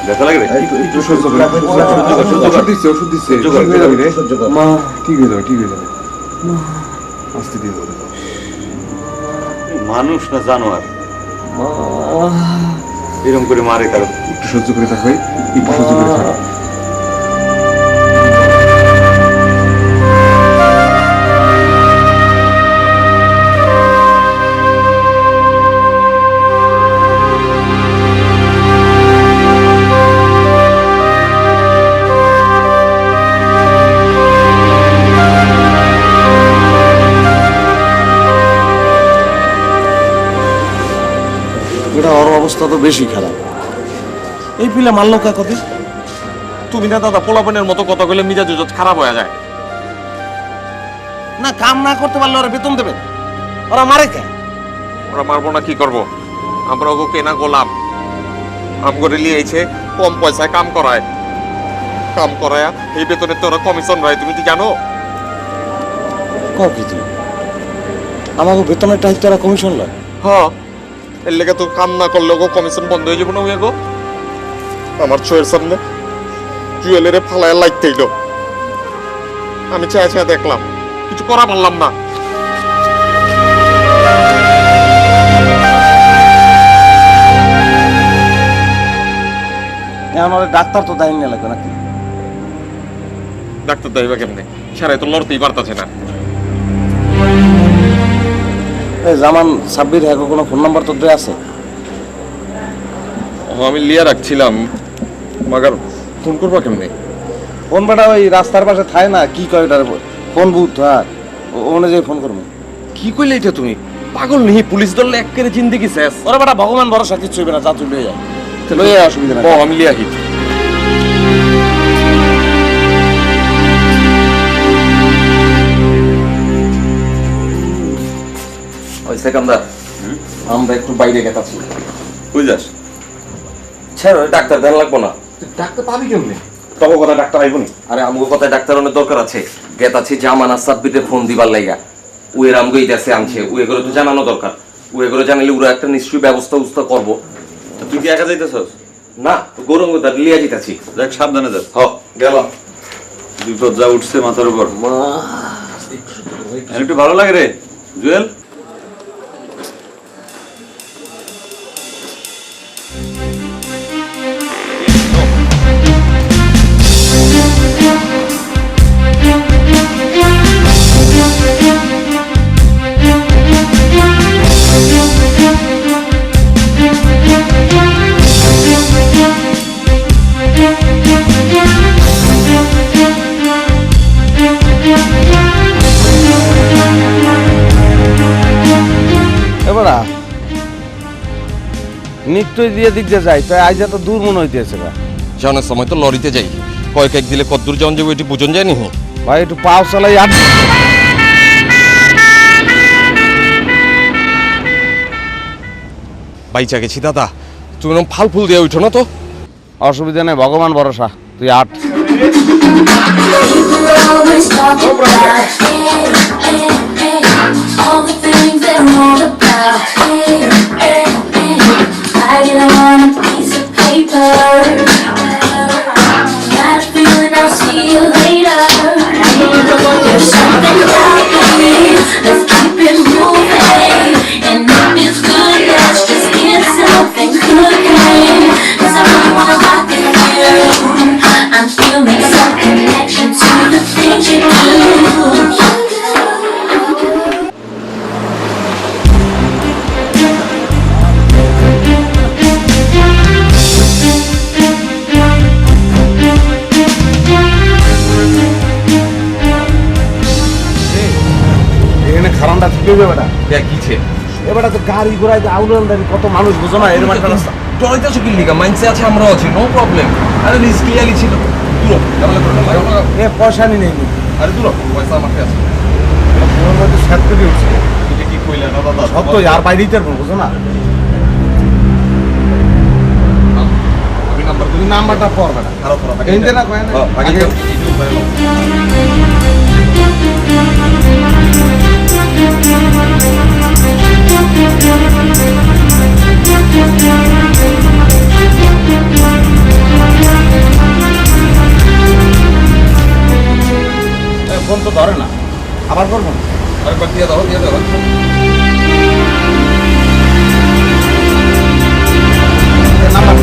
ব্যথা লাগে রে? একটু সহ্য করে। ওষুধ দিচ্ছে, ওষুধ দিচ্ছে। ঠিক হয়ে যাবে রে। মা, ঠিক হয়ে যাবে, ঠিক হয়ে যাবে। আস্তে দিয়ে বলে। মানুষ না জানোয়ার? এরকম করে মারে কারো। একটু সহ্য করে থাকো, একটু সহ্য করে থাকো। এটা ওর অবস্থা তো বেশি খারাপ। এই পিলে মারলো কাকতি? তুমি না দাদা পোলাপনের মতো কথা কইলে মিজাজ খারাপ হয়ে যায়। না, কাম না করতে পারলে ওরা বেতন দেবেন, ওরা মারে কে? ওরা মারবো না কি করব? আমরা ওকে কেনা গোলাম। আম করে লিয়েছে, কম পয়সায় কাম করায়। কাম করায়া এই বেতনে তো ওরা কমিশন রায়, তুমি কি জানো? কও কি তুই? আমাকে বেতনের টাইপ তারা কমিশন লয়? হ্যাঁ, এর লেগে তো কাম না করলে ওগো কমিশন বন্ধ হয়ে যাবো না ওই গো। আমার চোখের সামনে জুয়েলারে ফালায় লাগতেইল। আমি চাই চাই দেখলাম, কিছু করা পারলাম না। আমাদের ডাক্তার তো দায়ী নিয়ে লাগবে নাকি? ডাক্তার দাইবা কেমনে? সারাই তো লড়তেই পারতাছে না। জামান সাব্বির হ্যাঁ কোনো ফোন নাম্বার তোর আছে? আমি লিয়া রাখছিলাম, মাগার ফোন করবা কেমনে? ফোন বাটা ওই রাস্তার পাশে থায় না, কি কয় ওটার ফোন বুথ, হ্যাঁ অনুযায়ী ফোন করবো। কি কইলে এটা তুমি? পাগল নেই, পুলিশ ধরলে এক করে জিন্দেগি শেষ। ওরা বাটা ভগবান ভরসা কিচ্ছু হইবে না, যা তুই লয়ে যায়, লয়ে যায়, অসুবিধা নেই। আমি লিয়া হিট। ওই সেকান্দার, আমরা একটু বাইরে গেতাছি। কই যাস? ছেড়ো, ডাক্তার দেন লাগবো না। ডাক্তার পাবি কেমনে? তবে কথা ডাক্তার আইব নি? আরে আমগো কথায় ডাক্তার অনেক দরকার আছে। গেতাছি জামানা সাব্বিতে ফোন দিবার লাইগা। উয়ের আমগোই দেশে আনছে, উয়ে করে তো জানানো দরকার। উয়ে করে জানালে ওরা একটা নিশ্চয়ই ব্যবস্থা করবো। তুই কি একা যাইতেছস? না, গৌরঙ্গ তার লিয়া যেতেছি। দেখ সাবধানে যাস। হ, গেলাম। বিপদ যা উঠছে মাথার উপর। একটু ভালো লাগে রে জুয়েল। এবারা নিত্যই দিয়ে দিক দিয়ে যাই, তাই আজ এত দূর মনে হইতেছে না। জানার সময় তো লরিতে যাই, কয়েক এক দিলে কত দূর যাওয়া যাবো এটি বুঝন যায় নি। ভাই একটু পাও চালাই আর বাইচা গেছি দাদা, তুমি এরকম ফাল ফুল দিয়ে উঠো না তো। অসুবিধা নেই, ভগবান ভরসা, তুই আট। I'll see you later. There's something about me. Let's keep it moving. And if it's good, let's just get something cooking. 'Cause I really wanna rock it with you. I'm feeling some connection to the things you do. এখানে খারানটা থেকে বেটা কিছে এবারে তো গাড়ি ঘোড়ায় আউলান্ডারি কত মানুষ বোঝো না, এরকম একটা রাস্তা। ডরাইতেছো কি লিগা? মাইন্ডসে আছে, আমরাও আছি, নো প্রবলেম। আরে রিস্ক ক্লিয়ারলি ছিল। দূর তাহলে করো না। এ পয়সা নি নেই, আরে দূর, পয়সা আমার কাছে আছে। ওর মধ্যে সেট করে উঠছে। এটা কি কইলা না দাদা? সব তো আর বাইরেই তার বুঝো না। আমি নাম্বার তুমি নাম্বারটা পড় বেটা। খারাপ খারাপ এইতে না কয় না। আগে ফোন তো ধরে না, আবার করবো না। আরেকবার দিয়ে দাও, দিয়ে দাও। নাম্বার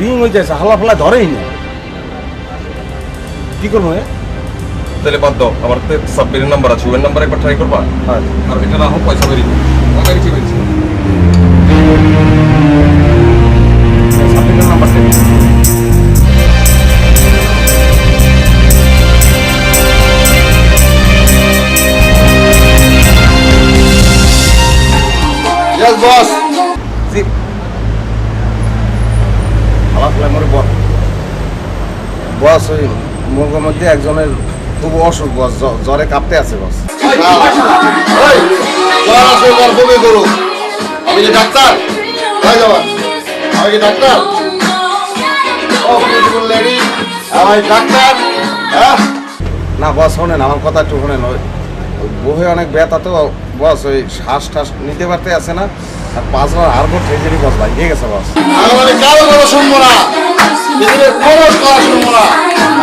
রিং হয়ে যাচ্ছে, হালা ফালা ধরেই না, কি করবো? তাহলে বাদ দাও, আমার তো সাব্বিরের নাম্বার আছে, ওই নাম্বার একবার ট্রাই করবা। হ্যাঁ, আর এটা না হোক পয়সা বেরিয়ে বেরিয়েছি বেরিয়েছি। সাব্বিরের নাম্বার দেবে। Yes, boss. জি। হালা ফালা মরে বস ওই মুখের মধ্যে একজনের খুব অসুখ, বস জ্বরে কাঁপতে আছে বস। আমি কি ডাক্তার? আমি কি ডাক্তার? আমি ডাক্তার? না বস শোনেন, আমার কথা একটু শোনেন। ওই বহে অনেক ব্যথা তো বস, ওই শ্বাস টাস নিতে পারতে আছে না, আর 5 বার হারবোর্ড ট্রেজারি বস ভাই দিয়ে গেছে বস। আমি কারো কথা শুনবো না, পৃথিবীর কোনো কথা শুনবো না।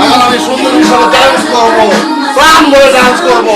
এখন আমি সুন্দর হিসাবে ডান্স করবো, প্রাণ ভরে ডান্স করবো।